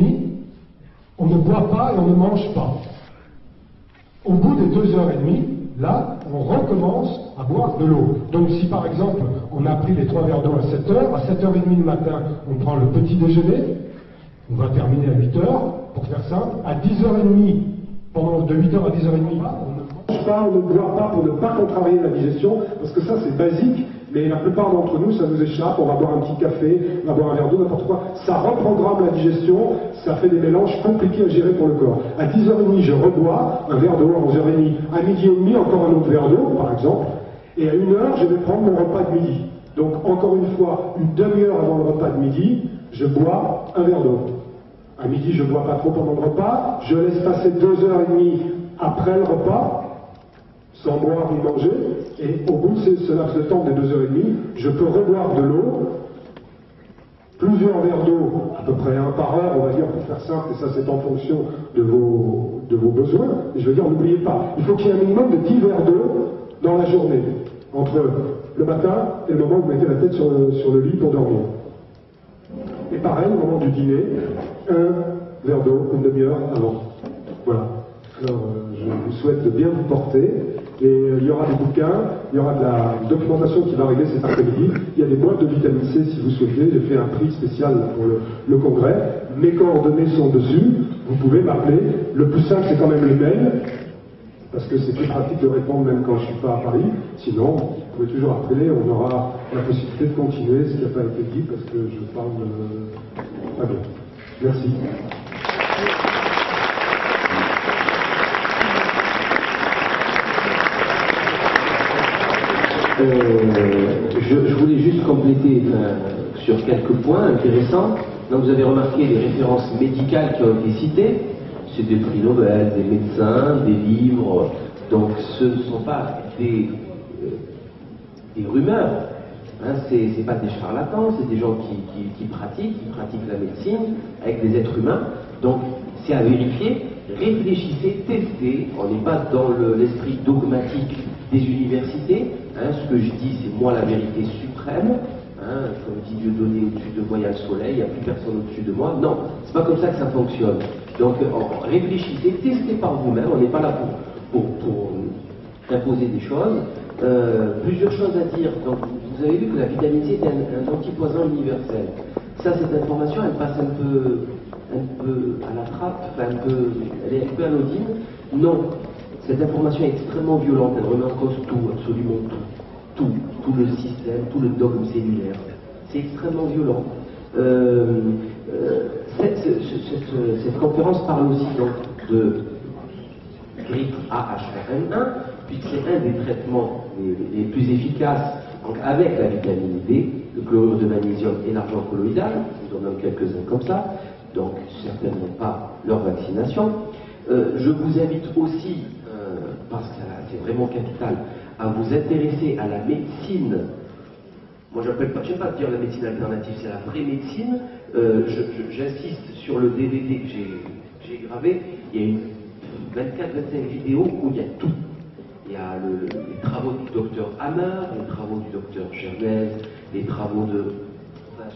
on ne boit pas et on ne mange pas. Au bout des 2h30, là, on recommence à boire de l'eau. Donc si par exemple, on a pris les 3 verres d'eau à 7h, à 7h30 le matin, on prend le petit déjeuner, on va terminer à 8h, pour faire simple, à 10h30, pendant de 8h à 10h30, on ne mange pas, on ne boit pas pour ne pas contrarier la digestion, parce que ça c'est basique, mais la plupart d'entre nous, ça nous échappe, on va boire un petit café, on va boire un verre d'eau, n'importe quoi, ça reprogramme la digestion, ça fait des mélanges compliqués à gérer pour le corps. À 10h30, je rebois un verre d'eau, à 11h30, à midi et demi, encore un autre verre d'eau, par exemple, et à 1h, je vais prendre mon repas de midi. Donc, encore une fois, une demi-heure avant le repas de midi, je bois un verre d'eau. À midi, je ne bois pas trop pendant le repas. Je laisse passer 2h30 après le repas, sans boire ni manger. Et au bout de ce laps de temps des 2h30, je peux reboire de l'eau. Plusieurs verres d'eau, à peu près un par heure, on va dire, pour faire simple, et ça c'est en fonction de vos besoins. Et je veux dire, n'oubliez pas, il faut qu'il y ait un minimum de 10 verres d'eau dans la journée, entre le matin et le moment où vous mettez la tête sur le lit pour dormir. Et pareil, au moment du dîner, un verre d'eau, une demi-heure avant. Voilà. Alors, je vous souhaite de bien vous porter. Et il y aura des bouquins, il y aura de la documentation qui va arriver cet après-midi. Il y a des boîtes de vitamine C si vous souhaitez. J'ai fait un prix spécial pour le congrès. Mes coordonnées sont dessus. Vous pouvez m'appeler. Le plus simple, c'est quand même le mail, parce que c'est plus pratique de répondre même quand je ne suis pas à Paris. Sinon, vous pouvez toujours appeler. On aura la possibilité de continuer ce qui n'a pas été dit, parce que je parle pas bien. Merci. Je voulais juste compléter sur quelques points intéressants. Donc vous avez remarqué les références médicales qui ont été citées. C'est des prix Nobel, des médecins, des livres. Donc ce ne sont pas des rumeurs. Hein, c'est pas des charlatans, c'est des gens qui pratiquent la médecine avec des êtres humains. Donc c'est à vérifier. Réfléchissez, testez. On n'est pas dans l'esprit dogmatique des universités. Hein, ce que je dis, c'est moi la vérité suprême. Hein, comme dit Dieudonné, au-dessus de moi il y a le soleil, il n'y a plus personne au-dessus de moi. Non, c'est pas comme ça que ça fonctionne. Donc réfléchissez, testez par vous-même. On n'est pas là pour imposer des choses. Plusieurs choses à dire. Donc, vous avez vu que la vitamine C est un antipoison universel. Ça, cette information, elle passe un peu à la trappe, enfin, elle est un peu anodine. Non, cette information est extrêmement violente, elle remet en cause tout, absolument tout le système, tout le dogme cellulaire. C'est extrêmement violent. Cette conférence parle aussi donc de grippe AH1N1, puisque c'est un des traitements les plus efficaces donc avec la vitamine D, le chlorure de magnésium et l'argent colloïdal. Je vous en donne quelques-uns comme ça. Donc certainement pas leur vaccination. Je vous invite aussi, parce que c'est vraiment capital, à vous intéresser à la médecine. Moi j'aime pas dire la médecine alternative, c'est la vraie médecine. J'insiste sur le DVD que j'ai gravé. Il y a une 24-25 vidéos où il y a tout. Il y a les travaux du docteur Hammer, les travaux du docteur Gervais, les travaux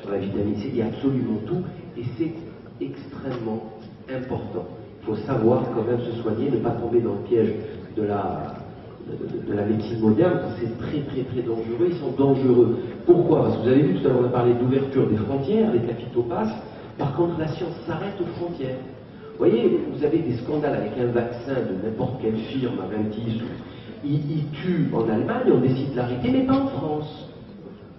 sur la vitamine C, il y a absolument tout, et c'est extrêmement important. Il faut savoir quand même se soigner, ne pas tomber dans le piège de la médecine moderne, c'est très très très dangereux, ils sont dangereux. Pourquoi? Parce que vous avez vu tout à l'heure, on a parlé d'ouverture des frontières, les capitaux passent, par contre la science s'arrête aux frontières. Vous voyez, vous avez des scandales avec un vaccin de n'importe quelle firme, Aventis, il tue en Allemagne, on décide de l'arrêter, mais pas en France.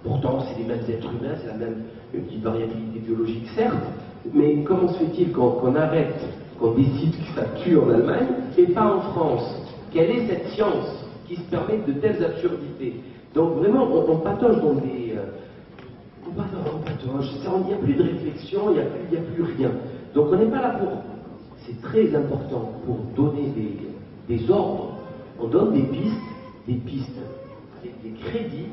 Pourtant, c'est les mêmes êtres humains, c'est la même petite variabilité biologique, certes, mais comment se fait-il qu'on arrête, qu'on décide que ça tue en Allemagne et pas en France? Quelle est cette science qui se permet de telles absurdités? Donc vraiment, on patauge dans des... on patauge, il n'y a plus de réflexion, il n'y a plus rien. Donc on n'est pas là pour... C'est très important pour donner des ordres. On donne des pistes avec des crédits,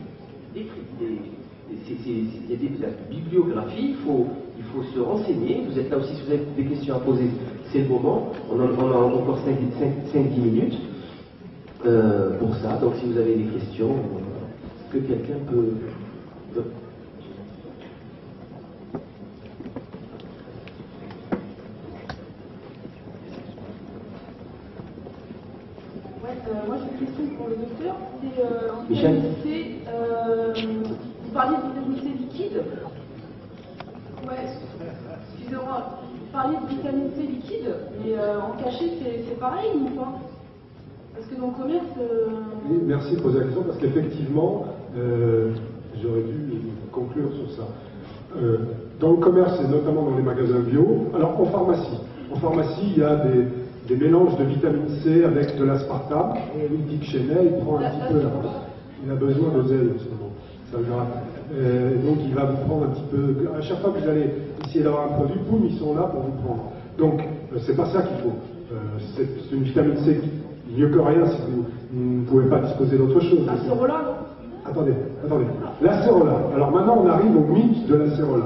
il y a de la bibliographie, il faut se renseigner. Vous êtes là aussi si vous avez des questions à poser, c'est le moment. On a encore 5-10 minutes pour ça. Donc si vous avez des questions, que quelqu'un peut... Moi j'ai une question pour le docteur. C'est Michel. Vous parliez de vitamine C liquide. Ouais, excusez-moi. Vous parliez de vitamine C liquide, mais en cachet c'est pareil ou pas? Parce que dans le commerce. Oui, merci de poser la question parce qu'effectivement, j'aurais dû conclure sur ça. Dans le commerce et notamment dans les magasins bio, alors en pharmacie, il y a des mélanges de vitamine C avec de l'aspartame. Il dit que chez Ney, il prend un petit peu. Il a besoin de zèle en ce moment. Ça le gratte. Donc il va vous prendre un petit peu. À chaque fois que vous allez essayer d'avoir un produit, boum, ils sont là pour vous prendre. Donc, c'est pas ça qu'il faut. C'est une vitamine C mieux que rien si vous ne pouvez pas disposer d'autre chose. Acérola, non? Attendez. L'acérola. Alors maintenant, on arrive au mythe de l'acérola.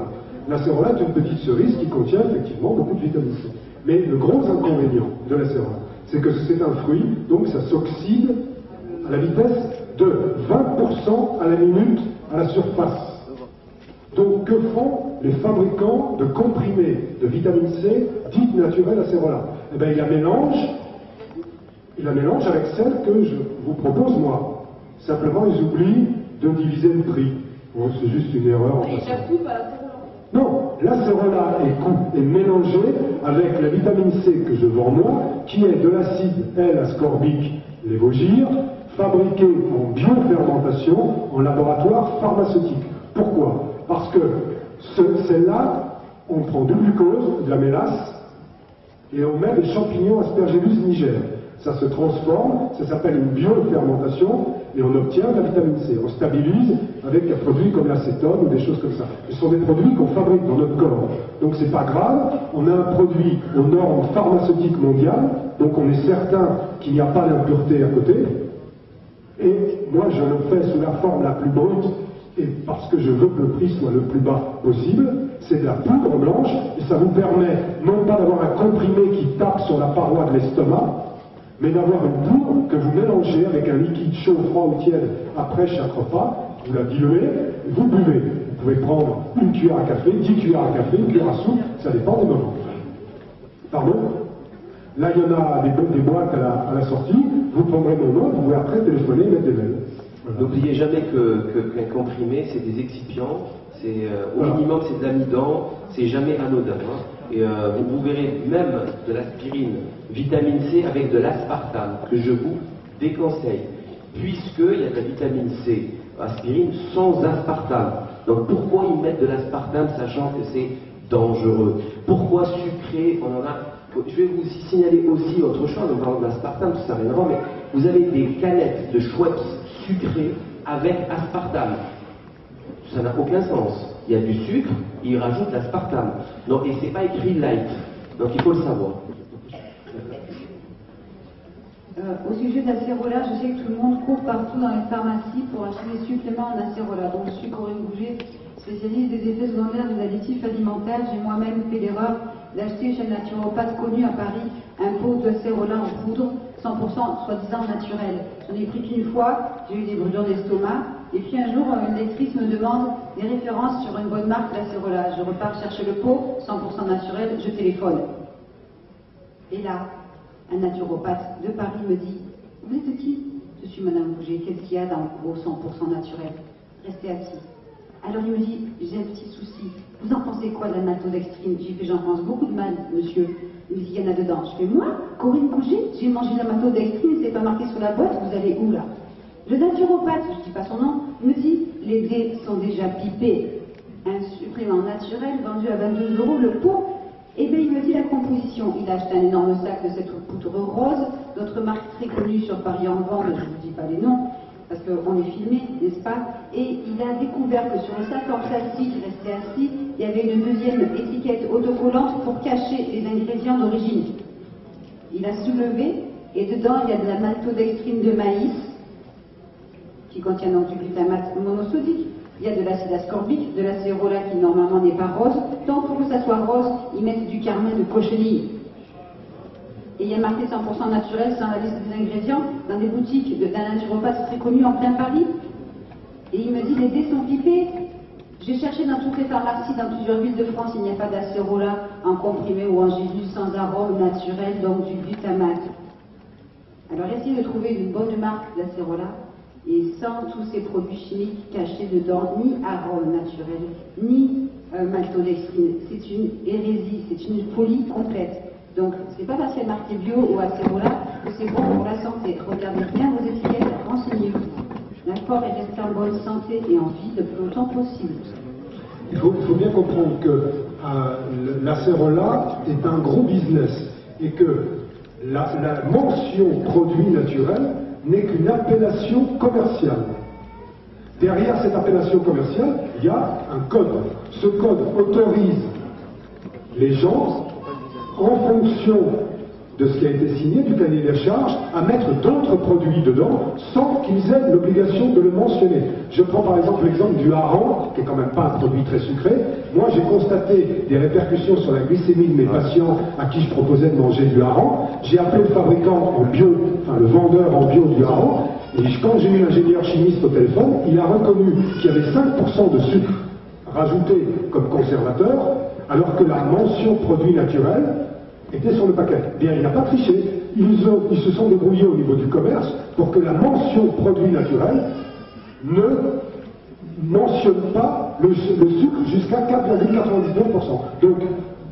L'acérola est une petite cerise qui contient effectivement beaucoup de vitamine C. Mais le gros inconvénient de l'acérola, c'est que c'est un fruit, donc ça s'oxyde à la vitesse de 20% à la minute à la surface. Donc que font les fabricants de comprimés de vitamine C dite naturelle acérola? Eh bien, ils la mélangent avec celle que je vous propose moi. Simplement, ils oublient de diviser le prix. Bon, c'est juste une erreur. Et la coupe à l'acérola. Non, l'acérola est mélangé avec la vitamine C que je vends moi, qui est de l'acide L-ascorbique lévogir, fabriqué en biofermentation en laboratoire pharmaceutique. Pourquoi? Parce que celle-là, on prend du glucose, de la mélasse, et on met des champignons Aspergillus niger. Ça se transforme, ça s'appelle une biofermentation, et on obtient de la vitamine C. On stabilise avec un produit comme l'acétone ou des choses comme ça. Ce sont des produits qu'on fabrique dans notre corps. Donc c'est pas grave, on a un produit aux normes pharmaceutiques mondiales, donc on est certain qu'il n'y a pas d'impureté à côté. Et moi je le fais sous la forme la plus brute, et parce que je veux que le prix soit le plus bas possible, c'est de la poudre blanche, et ça vous permet non pas d'avoir un comprimé qui tape sur la paroi de l'estomac, mais d'avoir une poudre que vous mélangez avec un liquide chaud, froid ou tiède après chaque repas, vous la diluez, et vous buvez. Vous pouvez prendre une cuillère à café, 10 cuillères à café, une cuillère à soupe, ça dépend des moments. Pardon? Là, il y en a des boîtes à la sortie, vous prendrez mon nom, vous pouvez après téléphoner et mettre des mails. Voilà. N'oubliez jamais qu'un comprimé, c'est des excipients, au minimum c'est de l'amidon, c'est jamais anodin. Hein. Et vous verrez même de l'aspirine, vitamine C avec de l'aspartame, que je vous déconseille, puisqu'il y a de la vitamine C, aspirine, sans aspartame. Donc pourquoi ils mettent de l'aspartame, sachant que c'est dangereux? Pourquoi sucré? On en a... Je vais vous signaler aussi autre chose, en parlant de l'aspartame, tout ça rien à voir, mais vous avez des canettes de Schweppes sucrées avec aspartame. Ça n'a aucun sens. Il y a du sucre, et ils rajoutent l'aspartame. Et c'est pas écrit light. Donc il faut le savoir. Au sujet de l'acérola, je sais que tout le monde court partout dans les pharmacies pour acheter des suppléments en acérola. Donc je suis Corinne Bouger, spécialiste des effets secondaires des additifs alimentaires. J'ai moi-même fait l'erreur d'acheter chez un naturopathe connu à Paris un pot d'acérola en poudre, 100% soi-disant naturel. J'en ai pris qu'une fois, j'ai eu des brûlures d'estomac, et puis un jour, une lectrice me demande des références sur une bonne marque d'acérola. Je repars chercher le pot, 100% naturel, je téléphone. Et là, un naturopathe de Paris me dit « Vous êtes qui ?» Je suis Madame Bouger, qu'est-ce qu'il y a dans vos 100% naturel? Restez assis. Alors il me dit « J'ai un petit souci. Vous en pensez quoi de la maltodextrine ?» J'ai fait « J'en pense beaucoup de mal, monsieur. » Il me dit « Il y en a dedans. » Je fais « Moi, Corinne Bouger, j'ai mangé de la maltodextrine, c'est pas marqué sur la boîte, vous allez où là ?» Le naturopathe, je ne dis pas son nom, me dit « Les dés sont déjà pipés. Un supplément naturel vendu à 22 € le pot. » Et bien il me dit la composition. Il a acheté un énorme sac de cette poudre rose, d'autres marques très connues sur Paris en vente, je ne vous dis pas les noms, parce qu'on est filmé, n'est-ce pas? Et il a découvert que sur le sac en plastique, resté assis, il y avait une deuxième étiquette autocollante pour cacher les ingrédients d'origine. Il a soulevé, et dedans il y a de la maltodextrine de maïs, qui contient donc du glutamate monosodique. Il y a de l'acide ascorbique, de l'acérola qui normalement n'est pas rose. Donc pour que ça soit rose, ils mettent du carmin de cochenille. Et il y a marqué 100% naturel sans la liste des ingrédients dans des boutiques d'un naturopathe très connu en plein Paris. Et il me dit les dés sont pipés. J'ai cherché dans toutes les pharmacies, dans plusieurs villes de France, il n'y a pas d'acérola en comprimé ou en gélule sans arôme naturel, donc du glutamate. Alors essayez de trouver une bonne marque d'acérola et sans tous ces produits chimiques cachés dedans, ni arôme naturel, ni maltodextrine. C'est une hérésie, c'est une folie complète. Donc, c'est pas parce qu'il y a marqué bio ou acérola que c'est bon pour la santé. Regardez bien vos étiquettes, renseignez-vous. D'accord, et restez en bonne santé et en vie le plus longtemps possible. Il faut bien comprendre que l'acérola est un gros business et que la mention produit naturel n'est qu'une appellation commerciale. Derrière cette appellation commerciale, il y a un code. Ce code autorise les gens, en fonction de ce qui a été signé, du cahier des charges, à mettre d'autres produits dedans sans qu'ils aient l'obligation de le mentionner. Je prends par exemple l'exemple du hareng, qui est quand même pas un produit très sucré. Moi, j'ai constaté des répercussions sur la glycémie de mes patients à qui je proposais de manger du hareng. J'ai appelé le fabricant en bio, enfin le vendeur en bio du hareng, et quand j'ai eu l'ingénieur chimiste au téléphone, il a reconnu qu'il y avait 5% de sucre rajouté comme conservateur, alors que la mention produit naturel était sur le paquet. Bien, il n'a pas triché. Ils se sont débrouillés au niveau du commerce pour que la mention produit naturel ne mentionne pas le sucre jusqu'à 4,99%. Donc,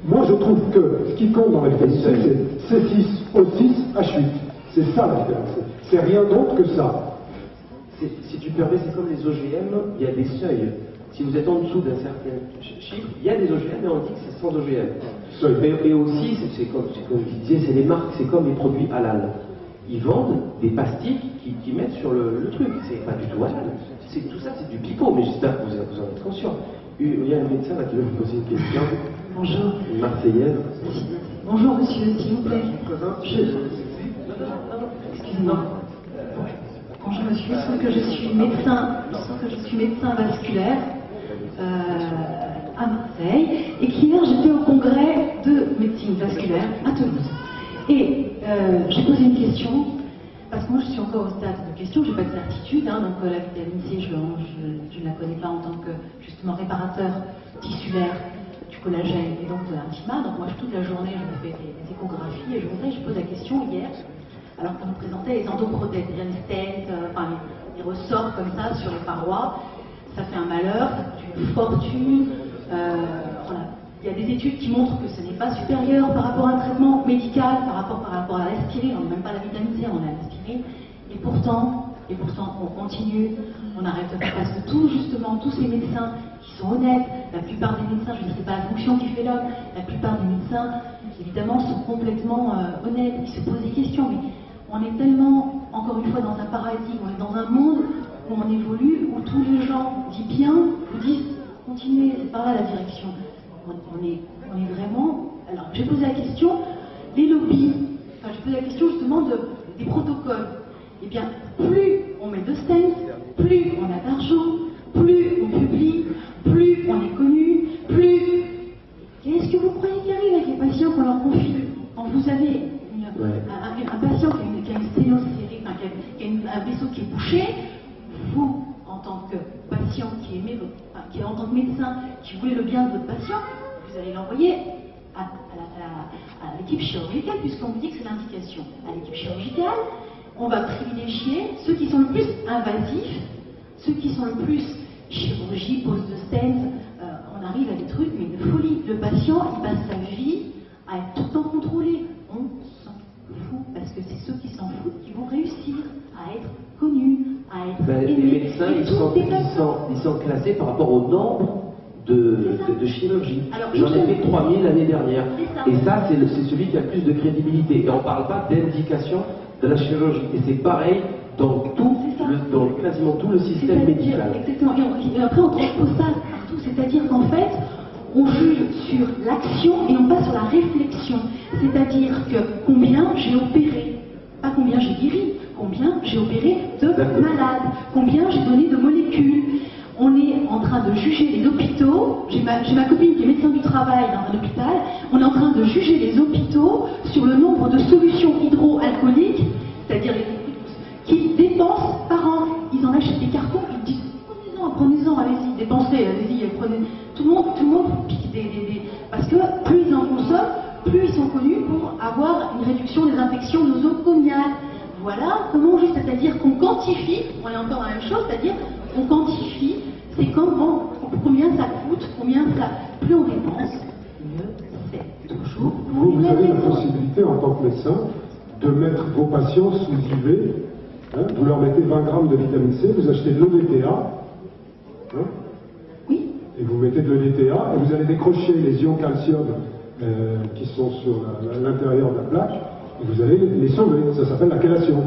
moi je trouve que ce qui compte dans la vitamine C, c'est C6, O6, H8. C'est ça la vitamine C. C'est rien d'autre que ça. Si tu permets, c'est comme les OGM, il y a des seuils. Si vous êtes en dessous d'un certain chiffre, il y a des OGM, mais on dit que c'est sans OGM. Et aussi, c'est comme je disais, c'est les marques, c'est comme les produits halal. Ils vendent des pastilles qui mettent sur le truc. C'est pas du tout halal. Tout ça, c'est du pipeau, mais j'espère que vous en êtes conscient. Il y a un médecin là qui veut vous poser une question. Bonjour. Une Marseillaise. Bonjour monsieur, s'il vous plaît. Excusez-moi. Bonjour monsieur, il semble que je suis médecin vasculaire à Marseille et qu'hier j'étais au congrès de médecine vasculaire à Toulouse. Et j'ai posé une question, parce que moi je suis encore au stade de question, j'ai pas de certitude, donc la vitamine C je ne la connais pas en tant que justement réparateur tissulaire du collagène et donc de l'intima. Donc moi toute la journée je me fais des échographies et je pose la question hier, alors qu'on nous présentait les endoprothèses, c'est-à-dire les stents, les ressorts comme ça sur les parois. Ça fait un malheur, ça coûte une fortune. Voilà. Il y a des études qui montrent que ce n'est pas supérieur par rapport à un traitement médical, par rapport à l'aspirine. On n'a même pas la vitamine C, on a l'aspirine. Et pourtant, on continue, on n'arrête pas parce que tous ces médecins qui sont honnêtes, la plupart des médecins, je ne sais pas la fonction qui fait l'homme, la plupart des médecins, évidemment, sont complètement honnêtes, ils se posent des questions, mais on est tellement, encore une fois, dans un paradigme, on est dans un monde où on évolue, où tous les gens disent bien, vous disent, continuez, c'est par là la direction. On est vraiment... Alors, j'ai posé la question, les lobbies, j'ai posé la question justement des protocoles. Eh bien, plus on met de stents, plus on a d'argent, plus on publie, plus on est connu, plus... Qu'est-ce que vous croyez qui arrive avec les patients qu'on leur confie? Quand vous avez un patient qui a une sténocérée, qui a un vaisseau qui est bouché, vous, en tant que patient qui est en tant que médecin, qui voulait le bien de votre patient, vous allez l'envoyer à l'équipe chirurgicale, puisqu'on vous dit que c'est l'indication. À l'équipe chirurgicale, on va privilégier ceux qui sont le plus invasifs, ceux qui sont le plus chirurgie, pose de stents, on arrive à des trucs, mais une folie. Le patient, il passe sa vie à être tout le temps contrôlé. On s'en fout, parce que c'est ceux qui s'en foutent qui vont réussir à être connus, à être les médecins, ils sont classés par rapport au nombre de chirurgie. J'en ai fait 3000 l'année dernière. Et ça, c'est celui qui a le plus de crédibilité. Et on ne parle pas d'indication de la chirurgie. Et c'est pareil dans quasiment tout le système médical. Exactement. Et après, on transpose ça partout. C'est-à-dire qu'en fait, on juge sur l'action et non pas sur la réflexion. C'est-à-dire que combien j'ai opéré, pas combien j'ai guéri, combien j'ai opéré de malades, combien j'ai donné de molécules. On est en train de juger les hôpitaux, j'ai ma copine qui est médecin du travail dans un hôpital, on est en train de juger les hôpitaux sur le nombre de solutions hydroalcooliques, c'est-à-dire qu'ils dépensent par an. Ils en achètent des cartons, ils disent prenez-en, allez-y, dépensez, allez-y, prenez. Tout le monde pique parce que plus ils en consomment, plus ils sont connus pour avoir une réduction des infections nosocomiales. Voilà comment on juge, c'est-à-dire qu'on quantifie, on est encore dans la même chose, c'est-à-dire on quantifie, c'est combien ça coûte, plus on dépense, mieux c'est. Toujours. Vous avez la possibilité en tant que médecin de mettre vos patients sous IV, vous leur mettez 20 grammes de vitamine C, vous achetez de l'EDTA, oui. Et vous mettez de l'EDTA, et vous allez décrocher les ions calcium qui sont sur l'intérieur de la plaque, et vous allez les sauver, ça s'appelle la chélation.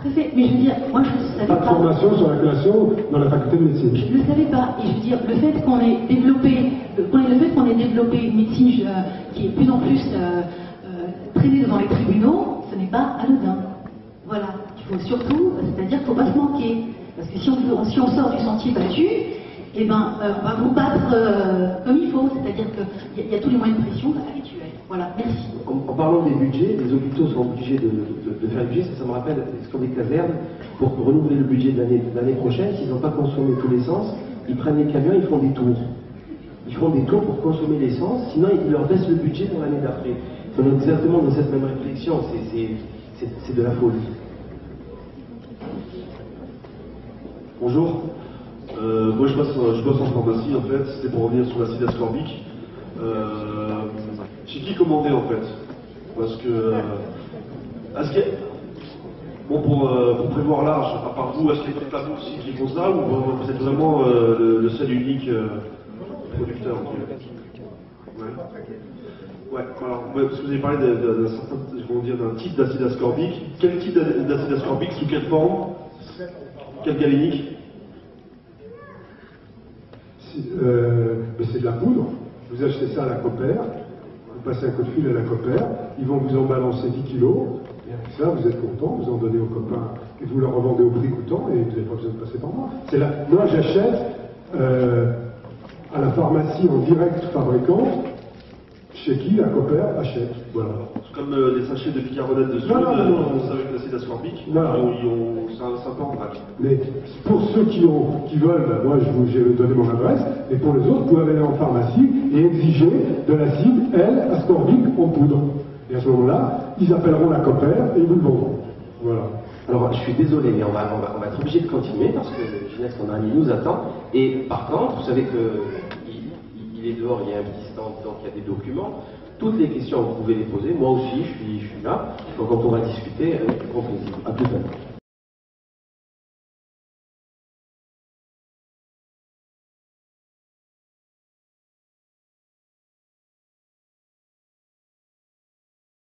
Tout à fait. Mais je veux dire, moi je ne savais Pas de pas. formation sur la collation dans la faculté de médecine. Je ne le savais pas. Et je veux dire, le fait qu'on ait développé une médecine qui est de plus en plus traînée devant les tribunaux, ce n'est pas anodin. Voilà. Il faut surtout, c'est-à-dire qu'il ne faut pas se manquer. Parce que si on sort du sentier battu, eh ben, on va vous battre comme il faut. C'est-à-dire qu'il y a tous les moyens de pression habituels. Voilà, merci. En parlant des budgets, les hôpitaux sont obligés de faire le budget. Ça me rappelle ce qu'on des casernes. Pour renouveler le budget de l'année prochaine, s'ils n'ont pas consommé tout l'essence, ils prennent les camions, ils font des tours. Ils font des tours pour consommer l'essence, sinon ils leur baissent le budget pour l'année d'après. On est exactement dans cette même réflexion. C'est de la folie. Bonjour. Moi je bosse en pharmacie en fait, c'était pour revenir sur l'acide ascorbique. Chez qui commander en fait? Parce que. Est-ce que. Bon, pour prévoir large, à part vous, est-ce qu'il y a d'autres tableaux aussi qui font ça ou vous êtes vraiment le seul et unique producteur? Ouais, alors, parce que vous avez parlé d'un type d'acide ascorbique. Quel type d'acide ascorbique? Sous quelle forme? Quel galénique? Mais c'est de la poudre. Vous achetez ça à la Copper, vous passez un coup de fil à la Copper, ils vont vous en balancer 10 kilos, et avec ça, vous êtes content, vous en donnez aux copains, et vous leur revendez au prix coûtant, et vous n'avez pas besoin de passer par moi. Moi, j'achète à la pharmacie en direct fabricante, chez qui la Copper achète. Voilà. C'est comme les sachets de bicarbonate de soude, avec l'acide ascorbique, ça part en vrac. Mais pour ceux qui veulent, ben moi j'ai donné mon adresse, et pour les autres, vous pouvez aller en pharmacie et exiger de l'acide L-ascorbique en poudre. Et à ce moment-là, ils appelleront la Copper et ils vous le vendront. Voilà. Alors, je suis désolé, mais on va être obligé de continuer parce que Ginès Kondrani nous attend. Et par contre, vous savez qu'il est dehors, il y a un petit stand, donc il y a des documents. Toutes les questions, vous pouvez les poser. Moi aussi, je suis là. Donc, on pourra discuter avec grand plaisir. À plus tard.